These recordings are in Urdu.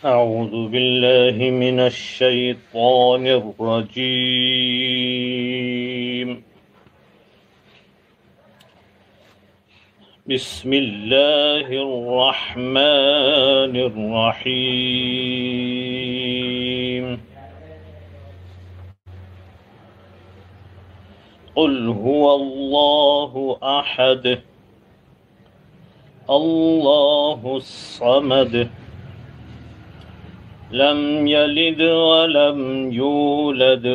أعوذ بالله من الشيطان الرجيم. بسم الله الرحمن الرحيم. قل هو الله أحد الله الصمد لم يلد ولم يولد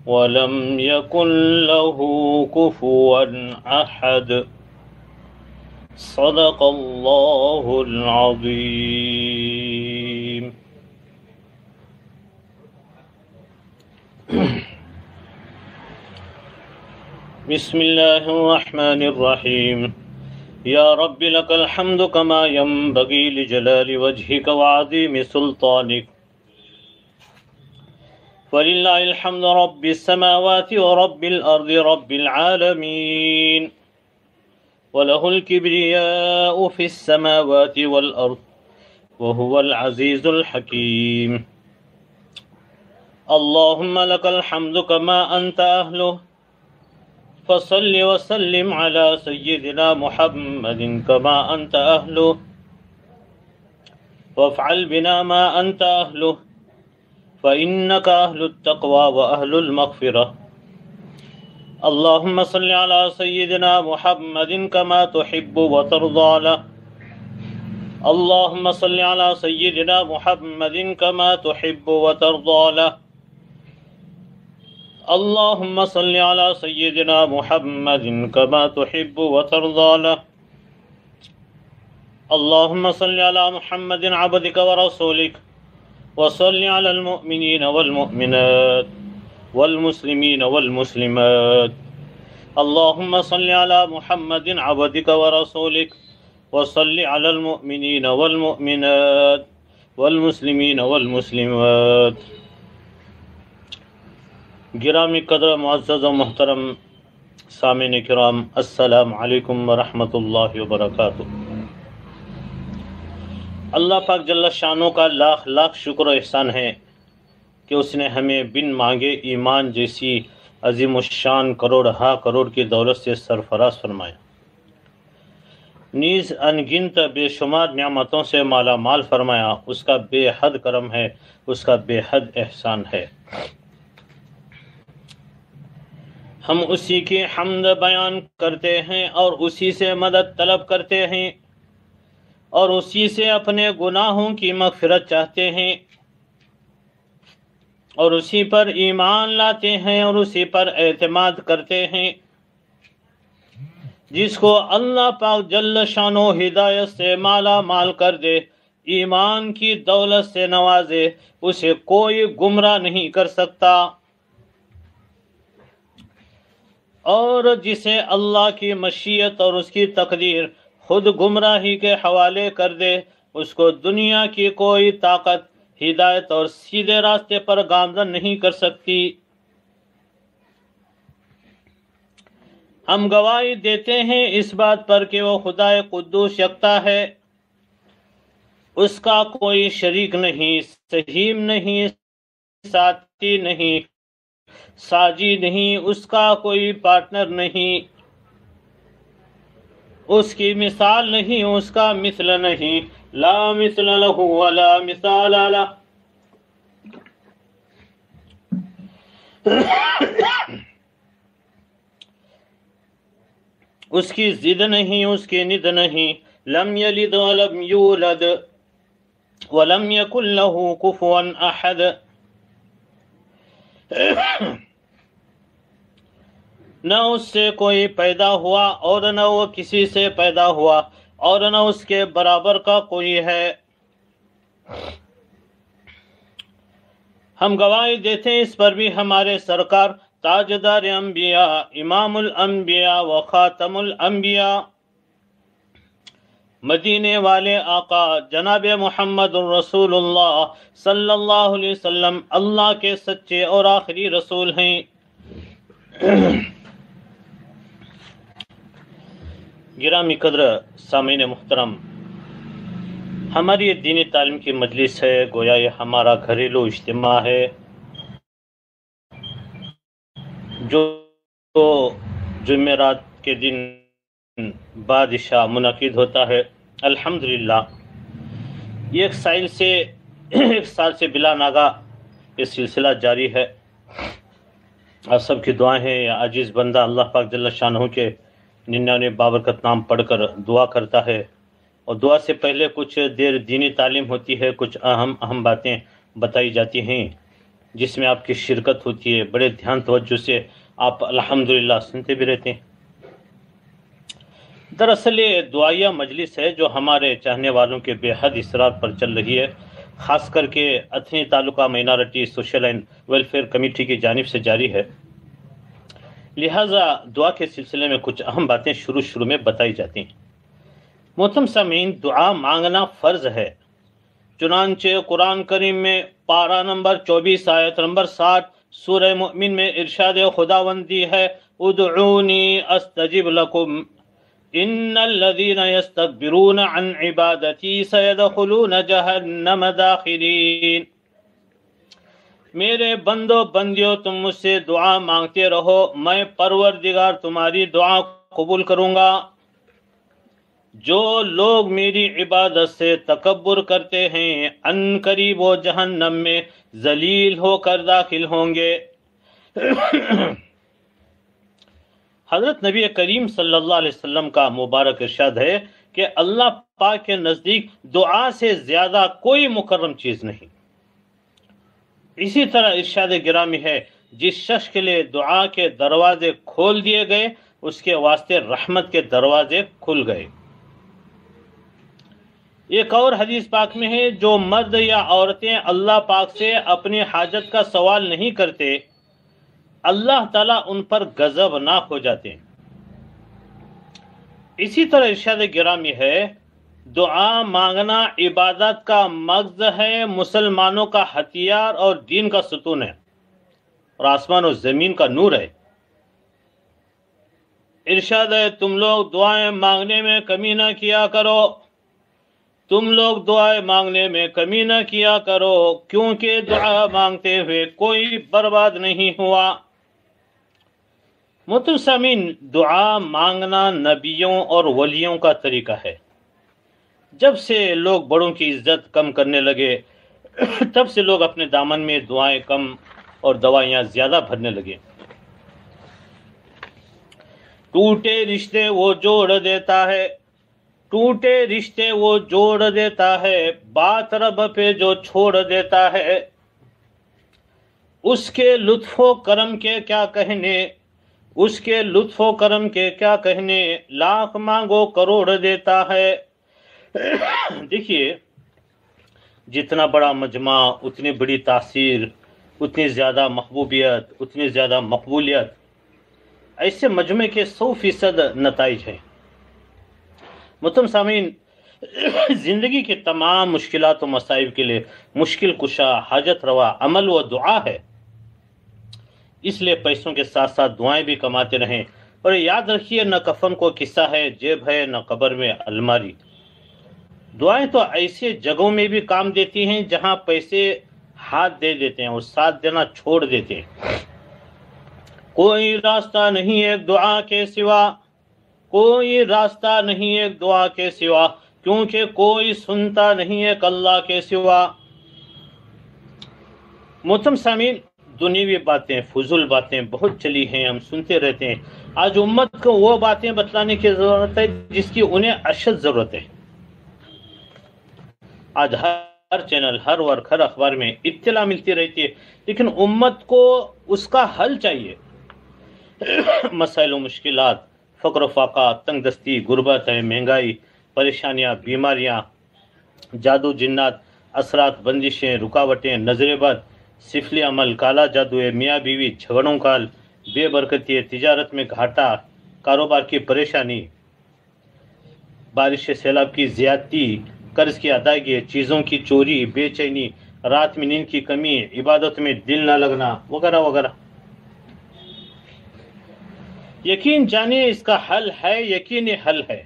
ولم يكن له كفوا أحد. صدق الله العظيم. بسم الله الرحمن الرحيم. یا رب لک الحمد کما ینبغی لجلال وجهک وعظیم سلطانک. وللہ الحمد رب السماوات ورب الارض رب العالمین. وله الكبریاء فی السماوات والارض وهو العزیز الحکیم. اللہم لک الحمد کما انت اہلہ فصل وسلم على سيدنا محمد كما أنت أهله وافعل بنا ما أنت أهله فإنك أهل التقوى وأهل المغفرة. اللهم صل على سيدنا محمد كما تحب وترضى له. اللهم صل على سيدنا محمد كما تحب وترضى له. اللهم صل على سيدنا محمد كما تحب وترضى له. اللهم صل على محمد عبدك ورسولك وصل على المؤمنين والمؤمنات والمسلمين والمسلمات. اللهم صل على محمد عبدك ورسولك وصل على المؤمنين والمؤمنات والمسلمين والمسلمات. گرامی قدر معزز و محترم سامعین کرام، السلام علیکم ورحمۃ اللہ وبرکاتہ. اللہ پاک جل شانوں کا لاکھ لاکھ شکر و احسان ہے کہ اس نے ہمیں بن مانگے ایمان جیسی عظیم الشان کروڑ کی دولت سے سرفراز فرمایا، نیز انگنت بے شمار نعمتوں سے مالا مال فرمایا. اس کا بے حد کرم ہے، اس کا بے حد احسان ہے. ہم اسی کی حمد بیان کرتے ہیں اور اسی سے مدد طلب کرتے ہیں اور اسی سے اپنے گناہوں کی مغفرت چاہتے ہیں اور اسی پر ایمان لاتے ہیں اور اسی پر اعتماد کرتے ہیں. جس کو اللہ پاک جل شانو ہدایت سے مالا مال کر دے، ایمان کی دولت سے نوازے، اسے کوئی گمراہ نہیں کر سکتا. اور جسے اللہ کی مشیت اور اس کی تقدیر خود گمراہی کے حوالے کر دے، اس کو دنیا کی کوئی طاقت ہدایت اور سیدھے راستے پر گامزن نہیں کر سکتی. ہم گواہی دیتے ہیں اس بات پر کہ وہ خدائے قدوس یکتا ہے، اس کا کوئی شریک نہیں، سہیم نہیں، ساتھی نہیں، ساجی نہیں، اس کا کوئی پارٹنر نہیں، اس کی مثال نہیں، اس کا مثل نہیں. لا مثل له ولا مثال له. اس کی ضد نہیں، اس کی ند نہیں. لم یلد ولم یولد ولم یکن له کفوا احد. نہ اس سے کوئی پیدا ہوا اور نہ وہ کسی سے پیدا ہوا اور نہ اس کے برابر کا کوئی ہے. ہم گواہی دیتے ہیں اس پر بھی ہمارے سرکار تاجدار انبیاء، امام الانبیاء و خاتم الانبیاء، مدینے والے آقا جناب محمد الرسول اللہ صلی اللہ علیہ وسلم اللہ کے سچے اور آخری رسول ہیں. گرامی قدر سامعین محترم، ہماری یہ دینی تعلیم کی مجلس ہے، گویا یہ ہمارا گھریلو اجتماع ہے جو جمعرات کے دن بعد عشاء منعقد ہوتا ہے۔ الحمدللہ یہ ایک سال سے بلا ناغہ یہ سلسلہ جاری ہے۔ آپ سب کی دعائیں ہیں، یا عاجز بندہ اللہ پاک جل شانہ کے 99 بابرکت نام پڑھ کر دعا کرتا ہے، اور دعا سے پہلے کچھ دیر دینی تعلیم ہوتی ہے، کچھ اہم باتیں بتائی جاتی ہیں جس میں آپ کی شرکت ہوتی ہے۔ بڑے دھیان توجہ سے آپ الحمدللہ سنتے بھی رہتے ہیں۔ دراصل یہ دعائیہ مجلس ہے جو ہمارے چاہنے والوں کے بے حد اصرار پر چل رہی ہے، خاص کر کے اتھنی تعلقہ minority social and welfare committee کی جانب سے جاری ہے۔ لہٰذا دعا کے سلسلے میں کچھ اہم باتیں شروع میں بتائی جاتی ہیں۔ محترم سامعین، دعا مانگنا فرض ہے، چنانچہ قرآن کریم میں پارہ نمبر 24 آیت نمبر 60 سورہ مؤمن میں ارشاد خداوندی ہے، ادعونی استجب لکم ان الذین یستکبرون عن عبادتی سیدخلون جہنم داخرین۔ میرے بندو بندیو تم مجھ سے دعا مانگتے رہو، میں پروردگار تمہاری دعا قبول کروں گا۔ جو لوگ میری عبادت سے تکبر کرتے ہیں ان قریب وہ جہنم میں ذلیل ہو کر داخل ہوں گے۔ حضرت نبی کریم صلی اللہ علیہ وسلم کا مبارک ارشاد ہے کہ اللہ پاک کے نزدیک دعا سے زیادہ کوئی مکرم چیز نہیں۔ اسی طرح ارشاد گرامی ہے، جس شخص کے لیے دعا کے دروازے کھول دیے گئے اس کے واسطے رحمت کے دروازے کھل گئے۔ ایک اور حدیث پاک میں ہے، جو مرد یا عورتیں اللہ پاک سے اپنی حاجت کا سوال نہیں کرتے اللہ تعالیٰ ان پر غضبناک ہو جاتے ہیں۔ اسی طرح ارشاد گرامی ہے، دعا مانگنا عبادت کا مغز ہے، مسلمانوں کا ہتھیار اور دین کا ستون ہے، اور آسمان و زمین کا نور ہے۔ ارشاد ہے، تم لوگ دعائیں مانگنے میں کمی نہ کیا کرو، تم لوگ دعائیں مانگنے میں کمی نہ کیا کرو، کیونکہ دعا مانگتے ہوئے کوئی برباد نہیں ہوا۔ محترم سامعین، دعا مانگنا نبیوں اور ولیوں کا طریقہ ہے۔ جب سے لوگ بڑوں کی عزت کم کرنے لگے تب سے لوگ اپنے دامن میں دعائیں کم اور دوائیاں زیادہ بھرنے لگے۔ ٹوٹے رشتے وہ جوڑ دیتا ہے، ٹوٹے رشتے وہ جوڑ دیتا ہے، بات رب پہ جو چھوڑ دیتا ہے، اس کے لطف و کرم کے کیا کہنے، اس کے لطف و کرم کے کیا کہنے، لاکھ مانگو کروڑ دیتا ہے۔ دیکھیے، جتنا بڑا مجمع اتنی بڑی تاثیر، اتنی زیادہ محبوبیت، اتنی زیادہ مقبولیت، ایسے مجمع کے 100% نتائج ہیں۔ محترم سامعین، زندگی کے تمام مشکلات و مصائب کے لیے مشکل کشا، حاجت روا عمل و دعا ہے۔ اس لیے پیسوں کے ساتھ ساتھ دعائیں بھی کماتے رہیں، اور یاد رکھیے، نہ کفن کو قصہ ہے جیب ہے، نہ قبر میں الماری۔ دعائیں تو ایسے جگہوں میں بھی کام دیتی ہیں جہاں پیسے ہاتھ دے دیتے ہیں اور ساتھ دینا چھوڑ دیتے ہیں۔ کوئی راستہ نہیں ایک دعا کے سوا، کوئی راستہ نہیں ایک دعا کے سوا، کیونکہ کوئی سنتا نہیں ایک اللہ کے سوا۔ محترم سامعین، دنیوی باتیں، فضول باتیں بہت چلی ہیں، ہم سنتے رہتے ہیں۔ آج امت کو وہ باتیں بتلانے کی ضرورت ہے جس کی انہیں اشد ضرورت ہے۔ آج ہر چینل، ہر ورق، ہر اخبار میں اطلاع ملتی رہتی ہے، لیکن امت کو اس کا حل چاہیے۔ مسائل و مشکلات، فقر و فاقہ، تنگ دستی، غربت ہے، مہنگائی، پریشانیاں، بیماریاں، جادو جنات، اثرات، بندشیں، رکاوٹیں، نظر بد، سفلی عمل، کالا جادو ہے، میاں بیوی جھگڑوں کا، بے برکتی ہے، تجارت میں گھاٹا، کاروبار کی پریشانی، بارش سیلاب کی زیادتی، قرض کی ادائیگی، چیزوں کی چوری، بے چینی، رات میں نیند کی کمی، عبادت میں دل نہ لگنا، وغیرہ وغیرہ۔ یقین جانیے اس کا حل ہے، یقینی حل ہے۔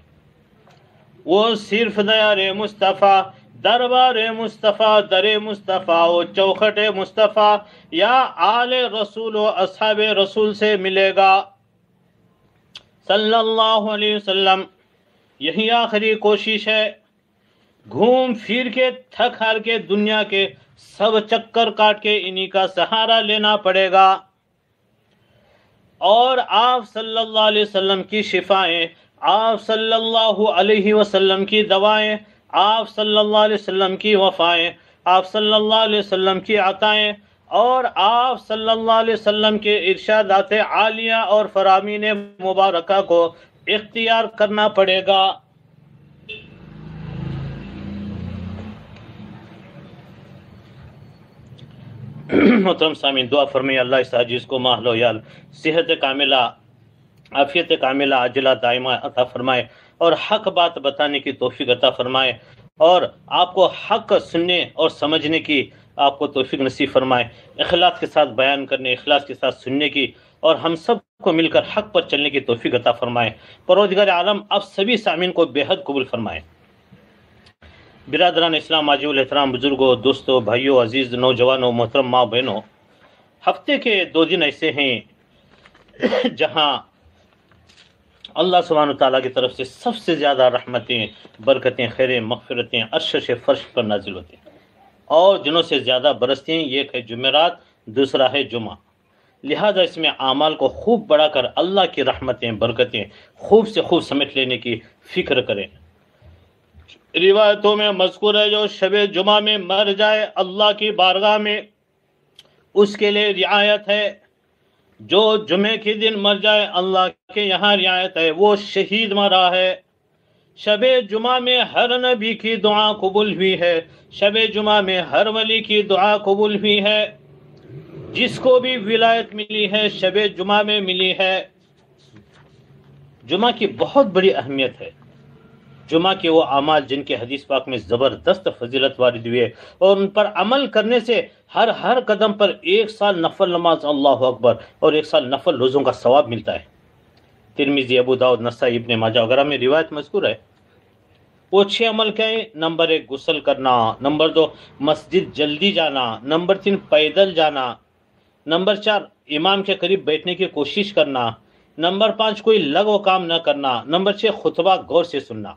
وہ صرف دیار مصطفیٰ دربار مصطفیٰ، در مصطفیٰ و چوکھٹ مصطفیٰ یا آل رسول و اصحاب رسول سے ملے گا صلی اللہ علیہ وسلم۔ یہی آخری کوشش ہے۔ گھوم پھر کے تھک ہار کے دنیا کے سب چکر کاٹ کے انہی کا سہارا لینا پڑے گا، اور آپ صلی اللہ علیہ وسلم کی شفائیں، آپ صلی اللہ علیہ وسلم کی دوائیں، آپ صلی اللہ علیہ وسلم کی وفائیں، آپ صلی اللہ علیہ وسلم کی عطائیں، اور آپ صلی اللہ علیہ وسلم کے ارشادات عالیہ اور فرامین مبارکہ کو اختیار کرنا پڑے گا۔ محترم سامعین، دعا فرمائے اللہ اس عاجز کو ماحول و یال صحت کاملہ، عافیت کاملہ، عاجلہ دائمہ عطا فرمائے، اور حق بات بتانے کی توفیق عطا فرمائے، اور آپ کو حق سننے اور سمجھنے کی آپ کو توفیق نصیب فرمائے، اخلاص کے ساتھ بیان کرنے، اخلاص کے ساتھ سننے کی، اور ہم سب کو مل کر حق پر چلنے کی توفیق عطا فرمائے۔ پروردگار عالم آپ سبھی سامعین کو بے حد قبول فرمائے۔ برادران اسلام، عاجز الاحترام بزرگوں، دوستوں، بھائیوں، عزیز نوجوانوں، محترم ماں بہنوں، ہفتے کے 2 دن ایسے ہیں جہاں اللہ سبحانہ تعالیٰ کی طرف سے سب سے زیادہ رحمتیں، برکتیں، خیریں، مغفرتیں عرش سے فرش پر نازل ہوتی ہیں، اور دنوں سے زیادہ برستی ہیں۔ ایک ہے جمعرات، دوسرا ہے جمعہ، لہذا اس میں اعمال کو خوب بڑھا کر اللہ کی رحمتیں، برکتیں خوب سے خوب سمیٹ لینے کی فکر کریں۔ روایتوں میں مذکور ہے جو شب جمعہ میں مر جائے اللہ کی بارگاہ میں اس کے لیے رعایت ہے، جو جمعے کے دن مر جائے اللہ کے یہاں رعایت ہے، وہ شہید مرا ہے۔ شب جمعہ میں ہر نبی کی دعا قبول ہوئی ہے، شب جمعہ میں ہر ولی کی دعا قبول ہوئی ہے، جس کو بھی ولایت ملی ہے شب جمعہ میں ملی ہے۔ جمعہ کی بہت بڑی اہمیت ہے۔ جمعہ کے وہ اعمال جن کے حدیث پاک میں زبردست فضیلت وارد ہوئی ہے، اور ان پر عمل کرنے سے ہر قدم پر 1 سال نفل نماز، اللہ اکبر، اور 1 سال نفل روزوں کا ثواب ملتا ہے۔ ترمذی، ابو داؤد، نسائی، ابن ماجہ وغیرہ میں روایت مذکور ہے۔ وہ 6 عمل کیا ہیں؟ نمبر 1 غسل کرنا، نمبر 2 مسجد جلدی جانا، نمبر 3 پیدل جانا، نمبر 4 امام کے قریب بیٹھنے کی کوشش کرنا، نمبر 5 کوئی لغو کام نہ کرنا، نمبر 6 خطبہ غور سے سننا۔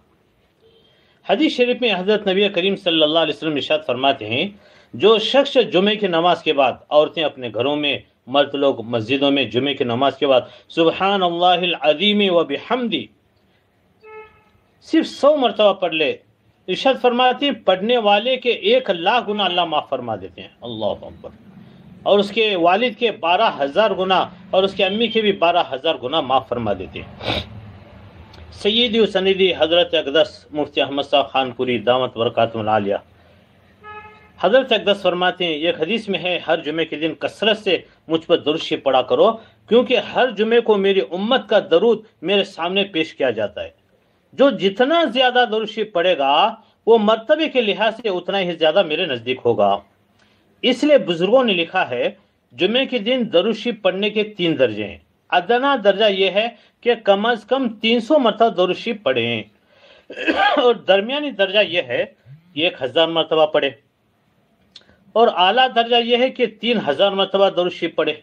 حدیث شریف میں حضرت نبی کریم صلی اللہ علیہ وسلم ارشاد فرماتے ہیں، جو شخص جمعے کی نماز کے بعد، عورتیں اپنے گھروں میں، مرد لوگ مسجدوں میں جمعے کی نماز کے بعد سبحان اللہ العظیم و بحمدی صرف 100 مرتبہ پڑھ لے، ارشاد فرماتے ہیں پڑھنے والے کے 1,00,000 گناہ اللہ معاف فرما دیتے ہیں، اللہ اکبر، اور اس کے والد کے 12,000 گناہ، اور اس کے امی کے بھی 12,000 گناہ معاف فرما دیتے ہیں۔ سیدی و سندی حضرت اقدس مفتی احمد صاحب خان پوری دامت برکاتہ العالیہ، حضرت اقدس فرماتے ہیں، ایک حدیث میں ہے، ہر جمعے کے دن کثرت سے مجھ پر درود شریف پڑھا کرو، کیونکہ ہر جمعے کو میری امت کا درود میرے سامنے پیش کیا جاتا ہے۔ جو جتنا زیادہ درود شریف پڑھے گا وہ مرتبے کے لحاظ سے اتنا ہی زیادہ میرے نزدیک ہوگا۔ اس لیے بزرگوں نے لکھا ہے جمعے کے دن درود شریف پڑھنے کے 3 درجے ہیں۔ ادنا درجہ یہ ہے کہ کم از کم 300 مرتبہ درود شریف پڑھیں، اور درمیانی درجہ یہ ہے 1000 مرتبہ پڑھے، اور اعلیٰ درجہ یہ ہے کہ 3000 مرتبہ درود شریف پڑھے۔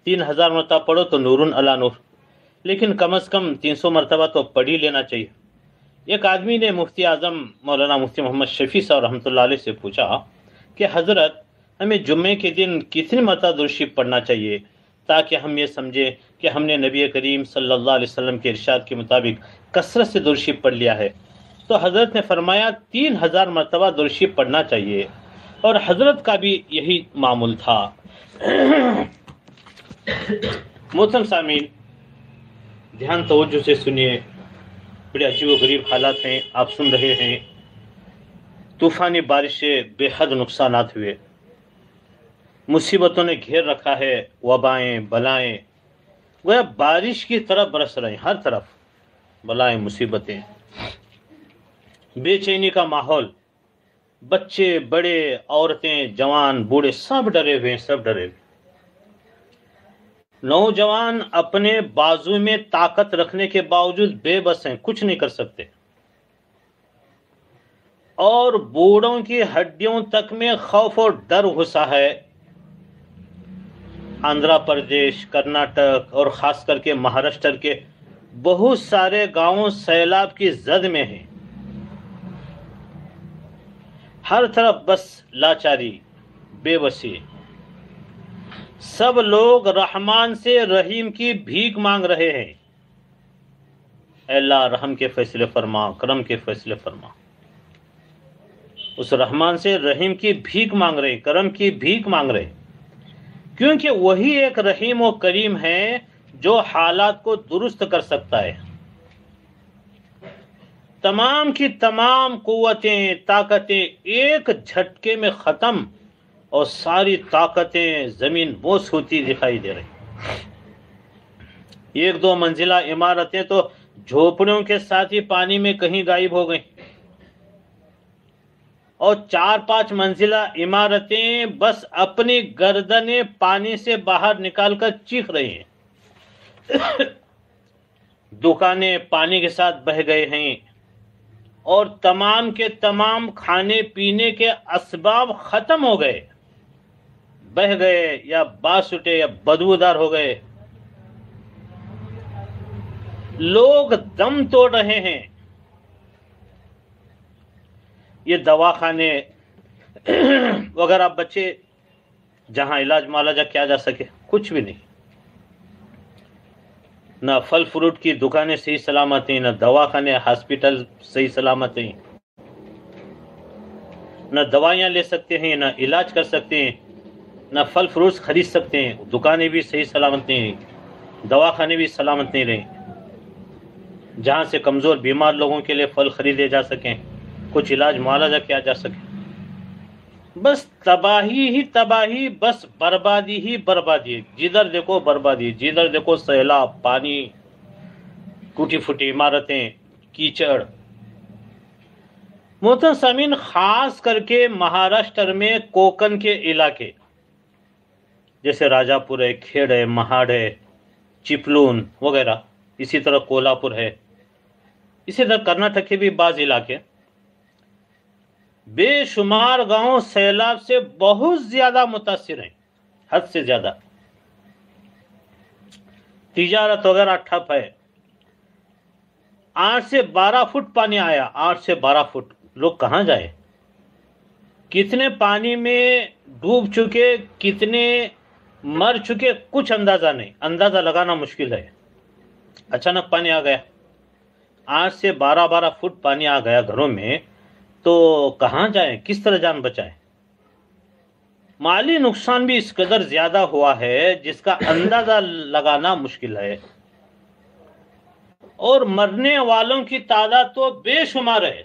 3000 مرتبہ پڑھو تو نورن علی نور، لیکن کم از کم 300 مرتبہ تو پڑھ ہی لینا چاہیے۔ ایک آدمی نے مفتی اعظم مولانا مفتی محمد شفیع صاحب رحمۃ اللہ علیہ سے پوچھا کہ حضرت ہمیں جمعے کے دن کتنی مرتبہ درود شریف پڑھنا چاہیے تاکہ ہم یہ سمجھیں کہ ہم نے نبی کریم صلی اللہ علیہ وسلم کے ارشاد کے مطابق کثرت سے درود شریف پڑھ لیا ہے؟ تو حضرت نے فرمایا 3000 مرتبہ درود شریف پڑھنا چاہیے، اور حضرت کا بھی یہی معمول تھا۔ محترم سامعین، دھیان توجہ سے سنیے، بڑے عجیب و غریب حالات ہیں، آپ سن رہے ہیں۔ طوفانی بارش سے بے حد نقصانات ہوئے، مصیبتوں نے گھیر رکھا ہے، وبائیں، بلائیں گویا بارش کی طرح برس رہے ہیں، ہر طرف بلائیں، مصیبتیں، بے چینی کا ماحول، بچے، بڑے، عورتیں، جوان، بوڑھے سب ڈرے ہوئے ہیں، سب ڈرے ہوئے۔ نوجوان اپنے بازو میں طاقت رکھنے کے باوجود بے بس ہیں، کچھ نہیں کر سکتے۔ اور بوڑھوں کی ہڈیوں تک میں خوف اور ڈر گھسا ہے۔ آندھرا پردیش، کرناٹک اور خاص کر کے مہاراشٹر کے بہت سارے گاؤں سیلاب کی زد میں ہیں۔ ہر طرف بس لاچاری، بے بسی۔ سب لوگ رحمان سے رحیم کی بھیک مانگ رہے ہیں۔ اے اللہ رحم کے فیصلے فرما، کرم کے فیصلے فرما۔ اس رحمان سے رحیم کی بھیک مانگ رہے، کرم کی بھیک مانگ رہے، کیونکہ وہی ایک رحیم و کریم ہے جو حالات کو درست کر سکتا ہے۔ تمام کی تمام قوتیں، طاقتیں ایک جھٹکے میں ختم اور ساری طاقتیں زمین بوس ہوتی دکھائی دے رہی۔ ایک دو منزلہ عمارتیں تو جھوپڑیوں کے ساتھ ہی پانی میں کہیں غائب ہو گئیں، اور 4-5 منزلہ عمارتیں بس اپنی گردنیں پانی سے باہر نکال کر چیخ رہی ہیں۔ دکانیں پانی کے ساتھ بہہ گئے ہیں، اور تمام کے تمام کھانے پینے کے اسباب ختم ہو گئے، بہہ گئے یا باس اٹھے یا بدبودار ہو گئے۔ لوگ دم توڑ رہے ہیں۔ یہ دواخانے وغیرہ بچے جہاں علاج معالجہ کیا جا سکے، کچھ بھی نہیں۔ نہ پھل فروٹ کی دکانیں صحیح سلامت ہیں، نہ دواخانے ہاسپٹل صحیح سلامت ہیں، نہ دوائیاں لے سکتے ہیں، نہ علاج کر سکتے ہیں، نہ پھل فروٹ خرید سکتے ہیں۔ دکانیں بھی صحیح سلامت نہیں رہیں، دواخانے بھی سلامت نہیں رہیں جہاں سے کمزور بیمار لوگوں کے لیے پھل خریدے جا سکیں، کچھ علاج معالجہ کیا جا سکے۔ بس تباہی ہی تباہی، بس بربادی ہی بربادی، جدھر دیکھو بربادی، جدھر دیکھو سیلاب، پانی، ٹوٹی پھوٹی عمارتیں، کیچڑ۔ محترم سامعین، خاص کر کے مہاراشٹر میں کوکن کے علاقے جیسے راجا پور ہے، کھیڑ ہے، مہاڑ ہے، چپلون وغیرہ، اسی طرح کولہاپور ہے، اسی طرح کرناٹک کے بھی بعض علاقے، بے شمار گاؤں سیلاب سے بہت زیادہ متاثر ہیں، حد سے زیادہ۔ تجارت وغیرہ ٹھپ ہے۔ 8 سے 12 فٹ پانی آیا، 8 سے 12 فٹ۔ لوگ کہاں جائیں؟ کتنے پانی میں ڈوب چکے، کتنے مر چکے، کچھ اندازہ نہیں، اندازہ لگانا مشکل ہے۔ اچانک پانی آ گیا، 8 سے 12 فٹ پانی آ گیا گھروں میں، تو کہاں جائیں؟ کس طرح جان بچائیں؟ مالی نقصان بھی اس قدر زیادہ ہوا ہے جس کا اندازہ لگانا مشکل ہے، اور مرنے والوں کی تعداد تو بے شمار ہے۔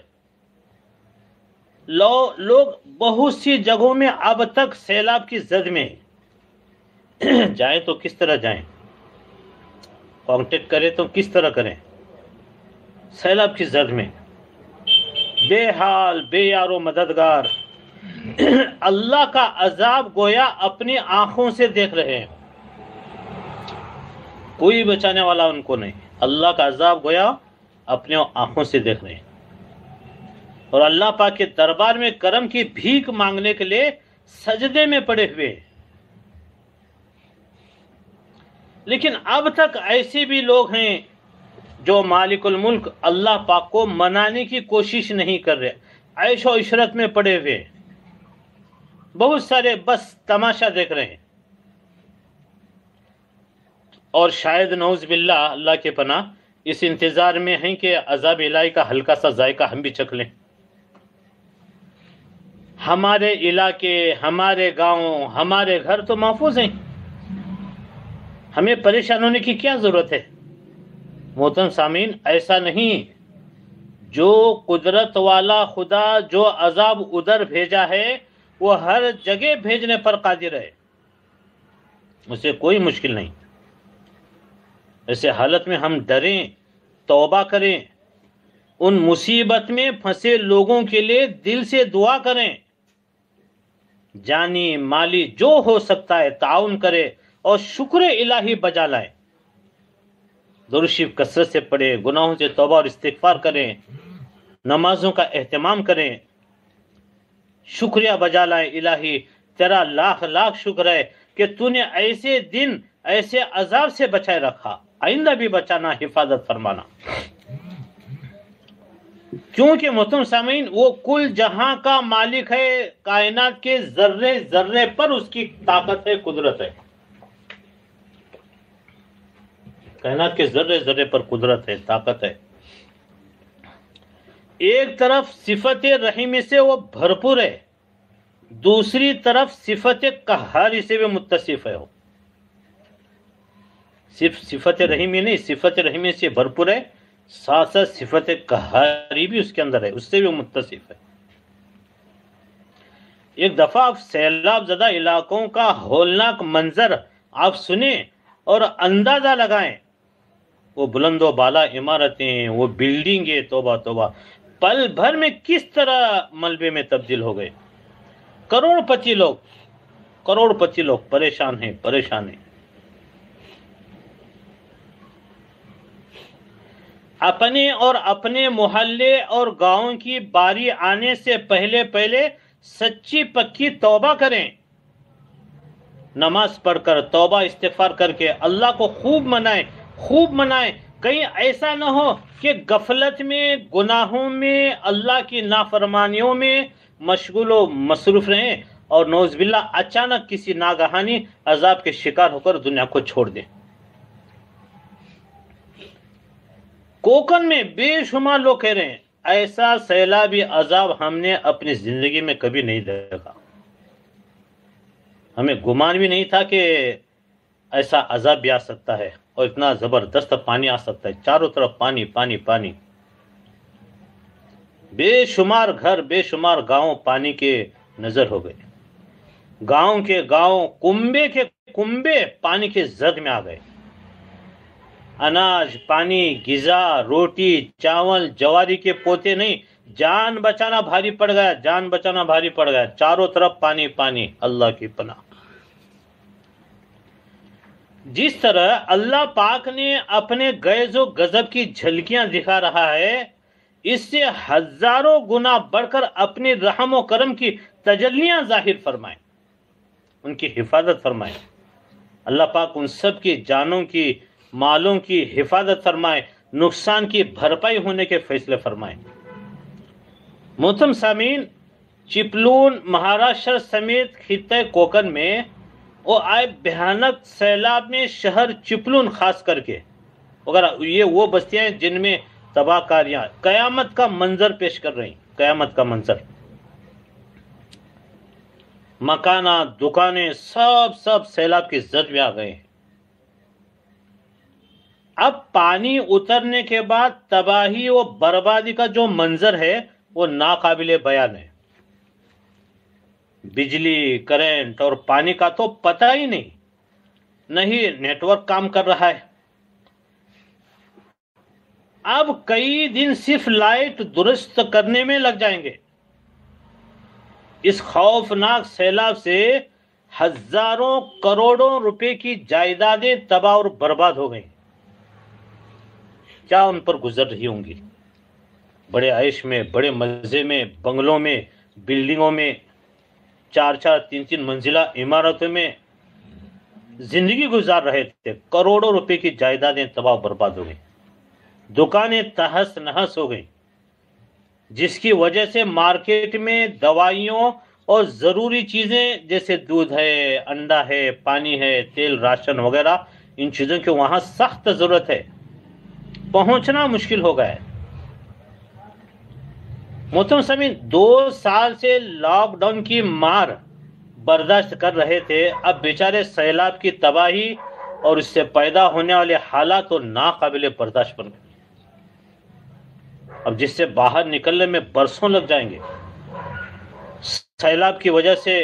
لوگ بہت سی جگہوں میں اب تک سیلاب کی زد میں ہیں۔ جائیں تو کس طرح جائیں؟ کانٹیکٹ کریں تو کس طرح کریں؟ سیلاب کی زد میں بے حال، بے یار و مددگار، اللہ کا عذاب گویا اپنی آنکھوں سے دیکھ رہے ہیں، کوئی بچانے والا ان کو نہیں۔ اللہ کا عذاب گویا اپنے آنکھوں سے دیکھ رہے ہیں، اور اللہ پاک کے دربار میں کرم کی بھیک مانگنے کے لیے سجدے میں پڑے ہوئے ہیں۔ لیکن اب تک ایسے بھی لوگ ہیں جو مالک الملک اللہ پاک کو منانے کی کوشش نہیں کر رہے، عیش و عشرت میں پڑے ہوئے ہیں۔ بہت سارے بس تماشا دیکھ رہے ہیں، اور شاید نعوذ باللہ، اللہ کے پناہ، اس انتظار میں ہیں کہ عذاب الہی کا ہلکا سا ذائقہ ہم بھی چکھ لیں۔ ہمارے علاقے، ہمارے گاؤں، ہمارے گھر تو محفوظ ہیں، ہمیں پریشان ہونے کی کیا ضرورت ہے؟ محترم سامعین، ایسا نہیں۔ جو قدرت والا خدا جو عذاب ادھر بھیجا ہے وہ ہر جگہ بھیجنے پر قادر ہے، اسے کوئی مشکل نہیں۔ ایسے حالت میں ہم ڈریں، توبہ کریں، ان مصیبت میں پھنسے لوگوں کے لیے دل سے دعا کریں، جانی مالی جو ہو سکتا ہے تعاون کرے، اور شکر الہی بجا لائیں۔ درود شریف کثرت سے پڑھیں، گناہوں سے توبہ اور استغفار کریں، نمازوں کا اہتمام کریں، شکریہ بجا لائیں الہی، تیرا لاکھ لاکھ شکر ہے کہ تو نے ایسے دن ایسے عذاب سے بچائے رکھا، آئندہ بھی بچانا، حفاظت فرمانا۔ کیونکہ محترم سامعین وہ کل جہاں کا مالک ہے، کائنات کے ذرے ذرے پر اس کی طاقت ہے، قدرت ہے، کائنات کے ذرے ذرے پر قدرت ہے، طاقت ہے۔ ایک طرف صفت رحیمی سے وہ بھرپور ہے، دوسری طرف صفت قہاری سے بھی متصف ہے۔ صرف صفت رحیمی نہیں، صفت رحیمی سے بھرپور ہے، ساتھ ساتھ صفت قہاری بھی اس کے اندر ہے، اس سے بھی متصف ہے۔ ایک دفعہ آپ سیلاب زدہ علاقوں کا ہولناک منظر آپ سنیں اور اندازہ لگائیں، وہ بلند و بالا عمارتیں، وہ بلڈنگیں، توبہ توبہ، پل بھر میں کس طرح ملبے میں تبدیل ہو گئے۔ کروڑ پتی لوگ پریشان ہیں۔ اپنے اور اپنے محلے اور گاؤں کی باری آنے سے پہلے سچی پکی توبہ کریں، نماز پڑھ کر توبہ استغفار کر کے اللہ کو خوب منائیں۔ کہیں ایسا نہ ہو کہ غفلت میں، گناہوں میں، اللہ کی نافرمانیوں میں مشغول و مصروف رہیں اور نعوذ باللہ اچانک کسی ناگہانی عذاب کے شکار ہو کر دنیا کو چھوڑ دیں۔ کوکن میں بے شمار لوگ کہہ رہے ہیں ایسا سیلابی عذاب ہم نے اپنی زندگی میں کبھی نہیں دیکھا، ہمیں گمان بھی نہیں تھا کہ ایسا عذاب بھی آ سکتا ہے اور اتنا زبردست پانی آ سکتا ہے، چاروں طرف پانی پانی پانی، بے شمار گھر، بے شمار گاؤں پانی کے نظر ہو گئے، گاؤں کے گاؤں، کنبے کے کنبے پانی کے زد میں آ گئے، اناج پانی، غذا، روٹی، چاول، جواری کے پوتے نہیں، جان بچانا بھاری پڑ گیا، چاروں طرف پانی پانی، اللہ کی پناہ۔ جس طرح اللہ پاک نے اپنے غیظ و غضب کی جھلکیاں دکھا رہا ہے، اس سے ہزاروں گنا بڑھ کر اپنی رحم و کرم کی تجلیاں ظاہر فرمائیں، ان کی حفاظت فرمائیں۔ اللہ پاک ان سب کی جانوں کی، مالوں کی حفاظت فرمائے، نقصان کی بھرپائی ہونے کے فیصلے فرمائیں۔ محترم سامعین، چپلون مہاراشٹر سمیت خطہ کوکن میں وہ آئے بھیانک سیلاب نے شہر چپلون خاص کر کے وغیرہ، یہ وہ بستیاں ہیں جن میں تباہ کاریاں قیامت کا منظر پیش کر رہی، قیامت کا منظر، مکانات، دکانیں، سب سیلاب کی زد میں آ گئے ہیں۔ اب پانی اترنے کے بعد تباہی و بربادی کا جو منظر ہے وہ ناقابل بیان ہے۔ بجلی، کرنٹ اور پانی کا تو پتہ ہی نہیں نیٹ ورک کام کر رہا ہے۔ اب کئی دن صرف لائٹ درست کرنے میں لگ جائیں گے۔ اس خوفناک سیلاب سے ہزاروں کروڑوں روپے کی جائیدادیں تباہ اور برباد ہو گئیں۔ کیا ان پر گزر رہی ہوں گی؟ بڑے عیش میں، بڑے مزے میں، بنگلوں میں، بلڈنگوں میں، 4 3 منزلہ عمارتوں میں زندگی گزار رہے تھے، کروڑوں روپے کی جائیدادیں تباہ و برباد ہو گئیں، دکانیں تہس نہس ہو گئیں، جس کی وجہ سے مارکیٹ میں دوائیوں اور ضروری چیزیں جیسے دودھ ہے، انڈا ہے، پانی ہے، تیل، راشن وغیرہ، ان چیزوں کی وہاں سخت ضرورت ہے، پہنچنا مشکل ہو گیا ہے۔ محترم سامعین، 2 سال سے لاک ڈاؤن کی مار برداشت کر رہے تھے، اب بیچارے سیلاب کی تباہی اور اس سے پیدا ہونے والے حالات تو ناقابل برداشت بن گئے، اب جس سے باہر نکلنے میں برسوں لگ جائیں گے۔ سیلاب کی وجہ سے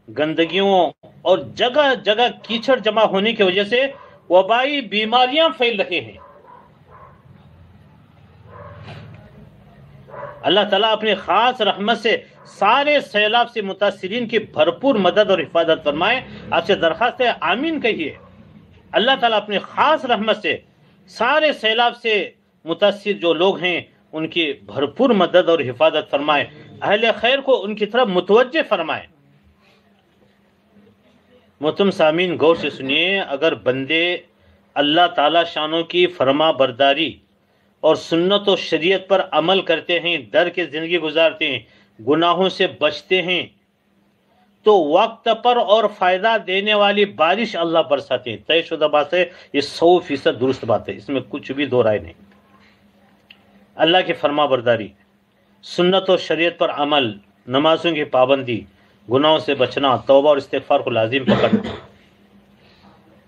گندگیوں اور جگہ جگہ کیچڑ جمع ہونے کی وجہ سے وبائی بیماریاں پھیل رہی ہیں۔ اللہ تعالیٰ اپنی خاص رحمت سے سارے سیلاب سے متاثرین کی بھرپور مدد اور حفاظت فرمائے۔ آپ سے درخواست ہے آمین کہیے۔ اللہ تعالیٰ اپنی خاص رحمت سے سارے سیلاب سے متاثر جو لوگ ہیں ان کی بھرپور مدد اور حفاظت فرمائے۔ اہل خیر کو ان کی طرف متوجہ فرمائے۔ محترم سامعین غور سے سنیے، اگر بندے اللہ تعالی شانوں کی فرما برداری اور سنت و شریعت پر عمل کرتے ہیں، ڈر کے زندگی گزارتے ہیں، گناہوں سے بچتے ہیں، تو وقت پر اور فائدہ دینے والی بارش اللہ برساتے ہیں۔ طے شدہ بات ہے، یہ 100% درست بات ہے، اس میں کچھ بھی دو رائے نہیں۔ اللہ کی فرما برداری، سنت و شریعت پر عمل، نمازوں کی پابندی، گناہوں سے بچنا، توبہ اور استغفار کو لازم پکڑنا،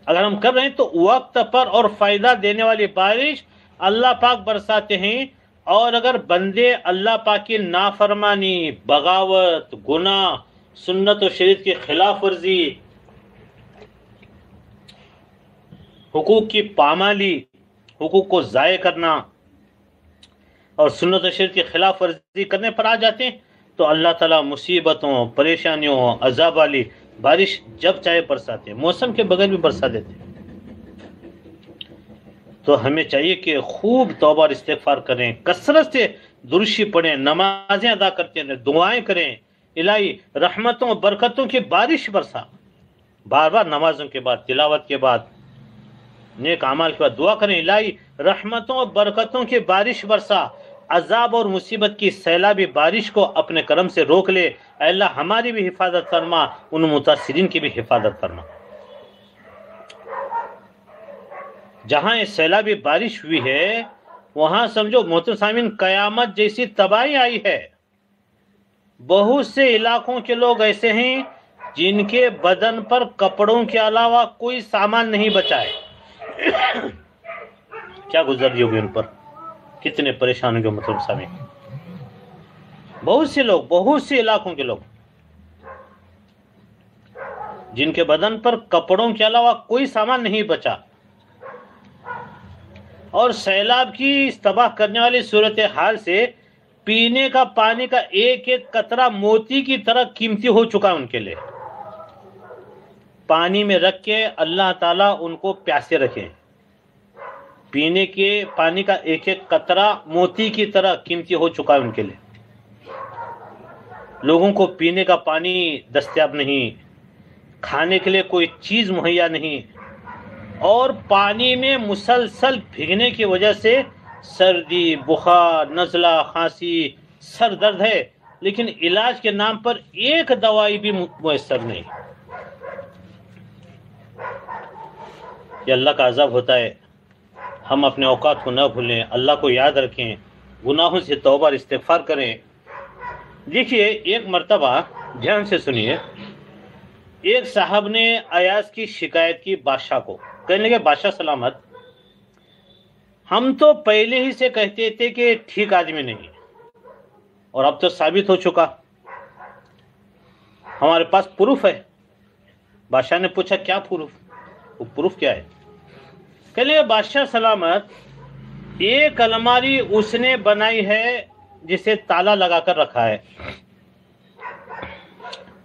اگر ہم کر رہے ہیں تو وقت پر اور فائدہ دینے والی بارش اللہ پاک برساتے ہیں۔ اور اگر بندے اللہ پاک کی نافرمانی، بغاوت، گناہ، سنت و شریعت کی خلاف ورزی، حقوق کی پامالی، حقوق کو ضائع کرنا اور سنت و شریعت کی خلاف ورزی کرنے پر آ جاتے ہیں، تو اللہ تعالیٰ مصیبتوں، پریشانیوں، عذاب والی بارش جب چاہے برساتے ہیں، موسم کے بغیر بھی برسا دیتے ہیں۔ تو ہمیں چاہیے کہ خوب توبہ اور استغفار کریں، کثرت سے درشی پڑھیں، نمازیں ادا کرتے ہیں، دعائیں کریں، الہی رحمتوں برکتوں کی بارش برسا۔ بار بار نمازوں کے بعد، تلاوت کے بعد، نیک اعمال کے بعد دعا کریں، الہی رحمتوں اور برکتوں کی بارش برسا، عذاب اور مصیبت کی سیلابی بارش کو اپنے کرم سے روک لے۔ اے اللہ ہماری بھی حفاظت فرما، ان متاثرین کی بھی حفاظت فرما۔ جہاں یہ سیلابی بارش ہوئی ہے وہاں سمجھو محترم سامعین قیامت جیسی تباہی آئی ہے۔ بہت سے علاقوں کے لوگ ایسے ہیں جن کے بدن پر کپڑوں کے علاوہ کوئی سامان نہیں بچا ہے۔ کیا گزر رہی ہوگی ان پر، کتنے پریشان ہوں گے محترم سامعین۔ بہت سے لوگ، بہت سے علاقوں کے لوگ جن کے بدن پر کپڑوں کے علاوہ کوئی سامان نہیں بچا، اور سیلاب کی اس تباہ کرنے والی صورتحال سے پینے کا پانی کا ایک ایک قطرہ موتی کی طرح قیمتی ہو چکا ہے ان کے لیے۔ پانی میں رکھ کے اللہ تعالیٰ ان کو پیاسے رکھیں، پینے کے پانی کا ایک ایک قطرہ موتی کی طرح قیمتی ہو چکا ہے ان کے لیے۔ لوگوں کو پینے کا پانی دستیاب نہیں، کھانے کے لیے کوئی چیز مہیا نہیں، اور پانی میں مسلسل بھیگنے کی وجہ سے سردی، بخار، نزلہ، کھانسی، سر درد ہے، لیکن علاج کے نام پر ایک دوائی بھی میسر نہیں۔ یہ اللہ کا عذاب ہوتا ہے۔ ہم اپنے اوقات کو نہ بھولیں، اللہ کو یاد رکھیں، گناہوں سے توبہ اور استغفار کریں۔ دیکھیے ایک مرتبہ، دھیان سے سنیے، ایک صاحب نے ایاز کی شکایت کی بادشاہ کو، کہنے لگے بادشاہ سلامت، ہم تو پہلے ہی سے کہتے تھے کہ ٹھیک آدمی نہیں، اور اب تو ثابت ہو چکا، ہمارے پاس پروف ہے۔ بادشاہ نے پوچھا کیا پروف؟ وہ پروف کیا ہے؟ کہنے لگے بادشاہ سلامت، ایک الماری اس نے بنائی ہے جسے تالا لگا کر رکھا ہے،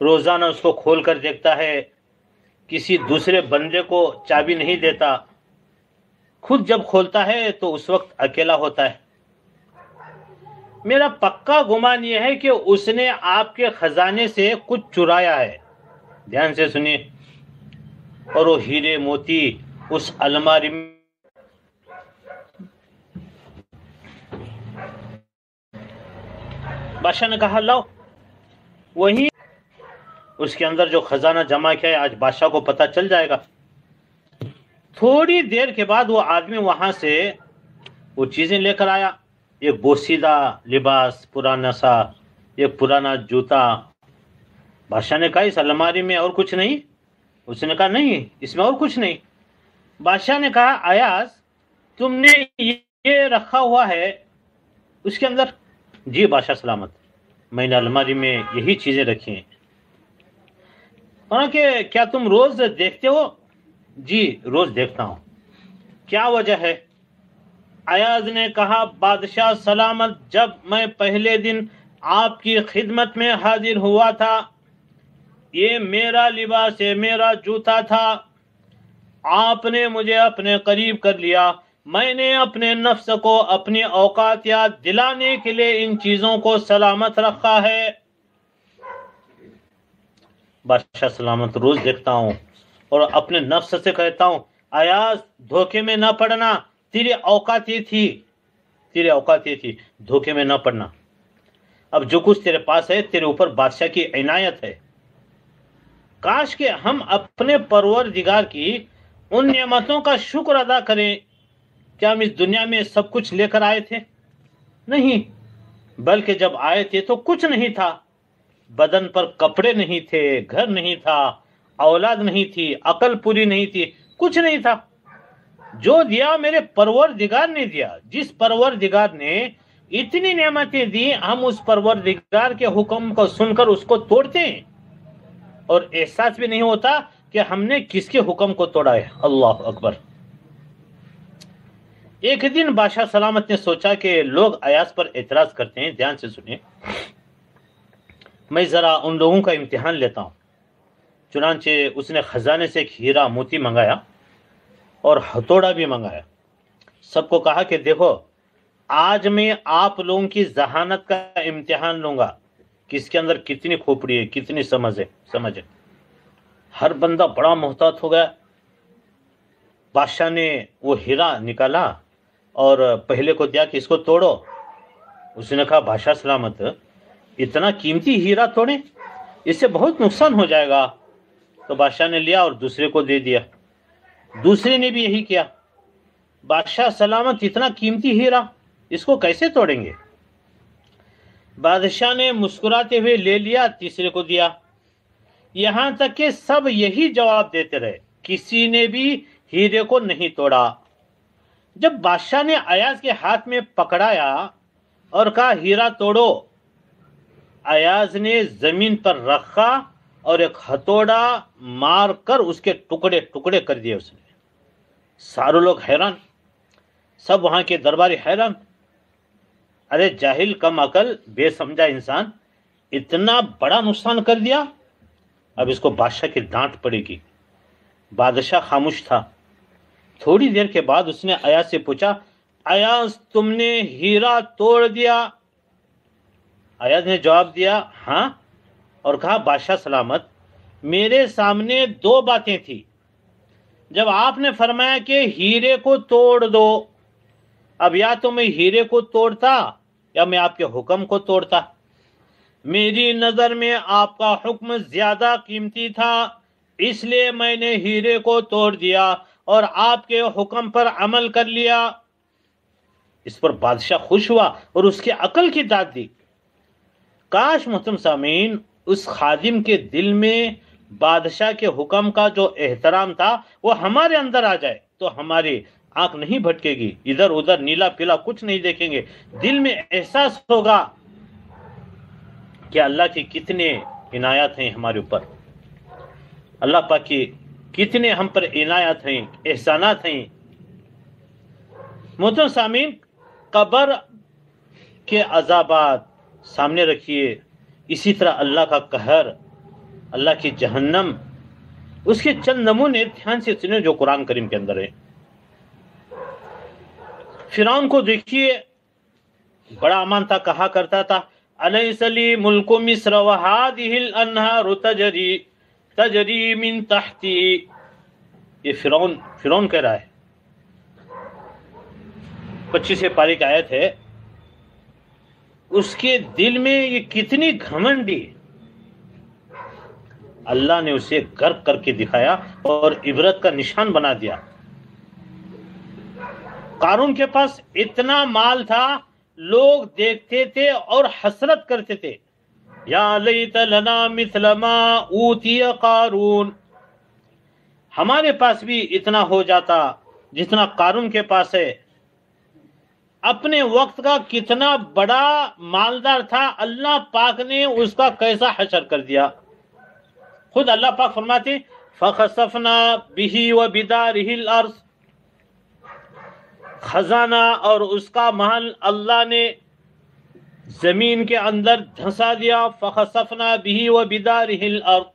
روزانہ اس کو کھول کر دیکھتا ہے، کسی دوسرے بندے کو چابی نہیں دیتا، خود جب کھولتا ہے تو اس وقت اکیلا ہوتا ہے۔ میرا پکا گمان یہ ہے کہ اس نے آپ کے خزانے سے کچھ چرایا ہے۔ دھیان سے سنیے، اور وہ ہیرے موتی اس الماری میں بادشاہ نے کہا لاؤ، وہی اس کے اندر جو خزانہ جمع کیا ہے آج بادشاہ کو پتہ چل جائے گا۔ تھوڑی دیر کے بعد وہ آدمی وہاں سے وہ چیزیں لے کر آیا، ایک بوسیدہ لباس پرانا سا، ایک پرانا جوتا۔ بادشاہ نے کہا اس الماری میں اور کچھ نہیں؟ اس نے کہا نہیں، اس میں اور کچھ نہیں۔ بادشاہ نے کہا ایاز تم نے یہ رکھا ہوا ہے اس کے اندر؟ جی بادشاہ سلامت، میں نے الماری میں یہی چیزیں رکھی ہیں۔ کہ کیا تم روز دیکھتے ہو؟ جی روز دیکھتا ہوں۔ کیا وجہ ہے؟ ایاز نے کہا بادشاہ سلامت، جب میں پہلے دن آپ کی خدمت میں حاضر ہوا تھا، یہ میرا لباس ہے، میرا جوتا تھا، آپ نے مجھے اپنے قریب کر لیا، میں نے اپنے نفس کو اپنی اوقات یاد دلانے کے لیے ان چیزوں کو سلامت رکھا ہے۔ بادشاہ سلامت روز دیکھتا ہوں اور اپنے نفس سے کہتا ہوں ایاز دھوکے میں نہ پڑنا، تیری اوقات یہ تھی دھوکے میں نہ پڑنا۔ اب جو کچھ تیرے پاس ہے تیرے اوپر بادشاہ کی عنایت ہے۔ کاش کہ ہم اپنے پروردگار کی ان نعمتوں کا شکر ادا کریں۔ کیا ہم اس دنیا میں سب کچھ لے کر آئے تھے؟ نہیں، بلکہ جب آئے تھے تو کچھ نہیں تھا۔ بدن پر کپڑے نہیں تھے، گھر نہیں تھا، اولاد نہیں تھی، عقل پوری نہیں تھی، کچھ نہیں تھا۔ جو دیا میرے پروردگار نے دیا۔ جس پروردگار نے اتنی نعمتیں دی، ہم اس پروردگار کے حکم کو سن کر اس کو توڑتے ہیں اور احساس بھی نہیں ہوتا کہ ہم نے کس کے حکم کو توڑا ہے۔ اللہ اکبر۔ ایک دن بادشاہ سلامت نے سوچا کہ لوگ ایاز پر اعتراض کرتے ہیں، دھیان سے سنیں، میں ذرا ان لوگوں کا امتحان لیتا ہوں۔ چنانچہ اس نے خزانے سے ایک ہیرا موتی منگایا اور ہتھوڑا بھی منگایا۔ سب کو کہا کہ دیکھو، آج میں آپ لوگوں کی ذہانت کا امتحان لوں گا، کس کے اندر کتنی کھوپڑی ہے، کتنی سمجھ ہے۔ ہر بندہ بڑا محتاط ہو گیا۔ بادشاہ نے وہ ہیرا نکالا اور پہلے کو دیا کہ اس کو توڑو۔ اس نے کہا بادشاہ سلامت، اتنا قیمتی ہیرا توڑے، اس سے بہت نقصان ہو جائے گا۔ تو بادشاہ نے لیا اور دوسرے کو دے دیا۔ دوسرے نے بھی یہی کیا۔ بادشاہ سلامت، اتنا قیمتی ہیرا، اس کو کیسے توڑیں گے؟ بادشاہ نے مسکراتے ہوئے لے لیا، تیسرے کو دیا، یہاں تک کہ سب یہی جواب دیتے رہے، کسی نے بھی ہیرے کو نہیں توڑا۔ جب بادشاہ نے ایاز کے ہاتھ میں پکڑایا اور کہا ہیرا توڑو، ایاز نے زمین پر رکھا اور ایک ہتھوڑا مار کر اس کے ٹکڑے ٹکڑے کر دیے اس نے۔ سارے لوگ حیران، سب وہاں کے درباری حیران۔ ارے جاہل، کم عقل، بے سمجھا انسان، اتنا بڑا نقصان کر دیا۔ اب اس کو بادشاہ کی ڈانٹ پڑے گی۔ بادشاہ خاموش تھا۔ تھوڑی دیر کے بعد اس نے ایاز سے پوچھا، ایاز تم نے ہیرا توڑ دیا؟ ایاز نے جواب دیا ہاں، اور کہا بادشاہ سلامت، میرے سامنے دو باتیں تھی۔ جب آپ نے فرمایا کہ ہیرے کو توڑ دو، اب یا تو میں ہیرے کو توڑتا یا میں آپ کے حکم کو توڑتا۔ میری نظر میں آپ کا حکم زیادہ قیمتی تھا، اس لیے میں نے ہیرے کو توڑ دیا اور آپ کے حکم پر عمل کر لیا۔ اس پر بادشاہ خوش ہوا اور اس کی عقل کی داد دی۔ کاش محترم سامعین، اس خادم کے دل میں بادشاہ کے حکم کا جو احترام تھا وہ ہمارے اندر آ جائے تو ہماری آنکھ نہیں بھٹکے گی، ادھر ادھر نیلا پیلا کچھ نہیں دیکھیں گے۔ دل میں احساس ہوگا کہ اللہ کی کتنے عنایات ہیں ہمارے اوپر، اللہ پاک کی کتنے ہم پر عنایات ہیں، احسانات ہیں۔ محترم سامعین، قبر کے عذابات سامنے رکھیے، اسی طرح اللہ کا قہر، اللہ کی جہنم، اس کے چند نمونے دھیان سے سنیں جو قرآن کریم کے اندر ہے۔ فرعون کو دیکھیے، بڑا امان تھا، کہا کرتا تھا الیس لی ملک مصر وہذہ الانہار تجری من تحتی۔ یہ فرعون کہہ رہا ہے، 25 پارے کی آیت ہے۔ اس کے دل میں یہ کتنی گھمنڈی، اللہ نے اسے غرق کر کے دکھایا اور عبرت کا نشان بنا دیا۔ قارون کے پاس اتنا مال تھا، لوگ دیکھتے تھے اور حسرت کرتے تھے، یا لیت لنا مثل ما اوتی قارون، ہمارے پاس بھی اتنا ہو جاتا جتنا قارون کے پاس ہے۔ اپنے وقت کا کتنا بڑا مالدار تھا، اللہ پاک نے اس کا کیسا حشر کر دیا۔ خود اللہ پاک فرماتے فخسفنا به وبداره الارض، خزانہ اور اس کا محل اللہ نے زمین کے اندر دھنسا دیا۔ فخسفنا به وبداره الارض،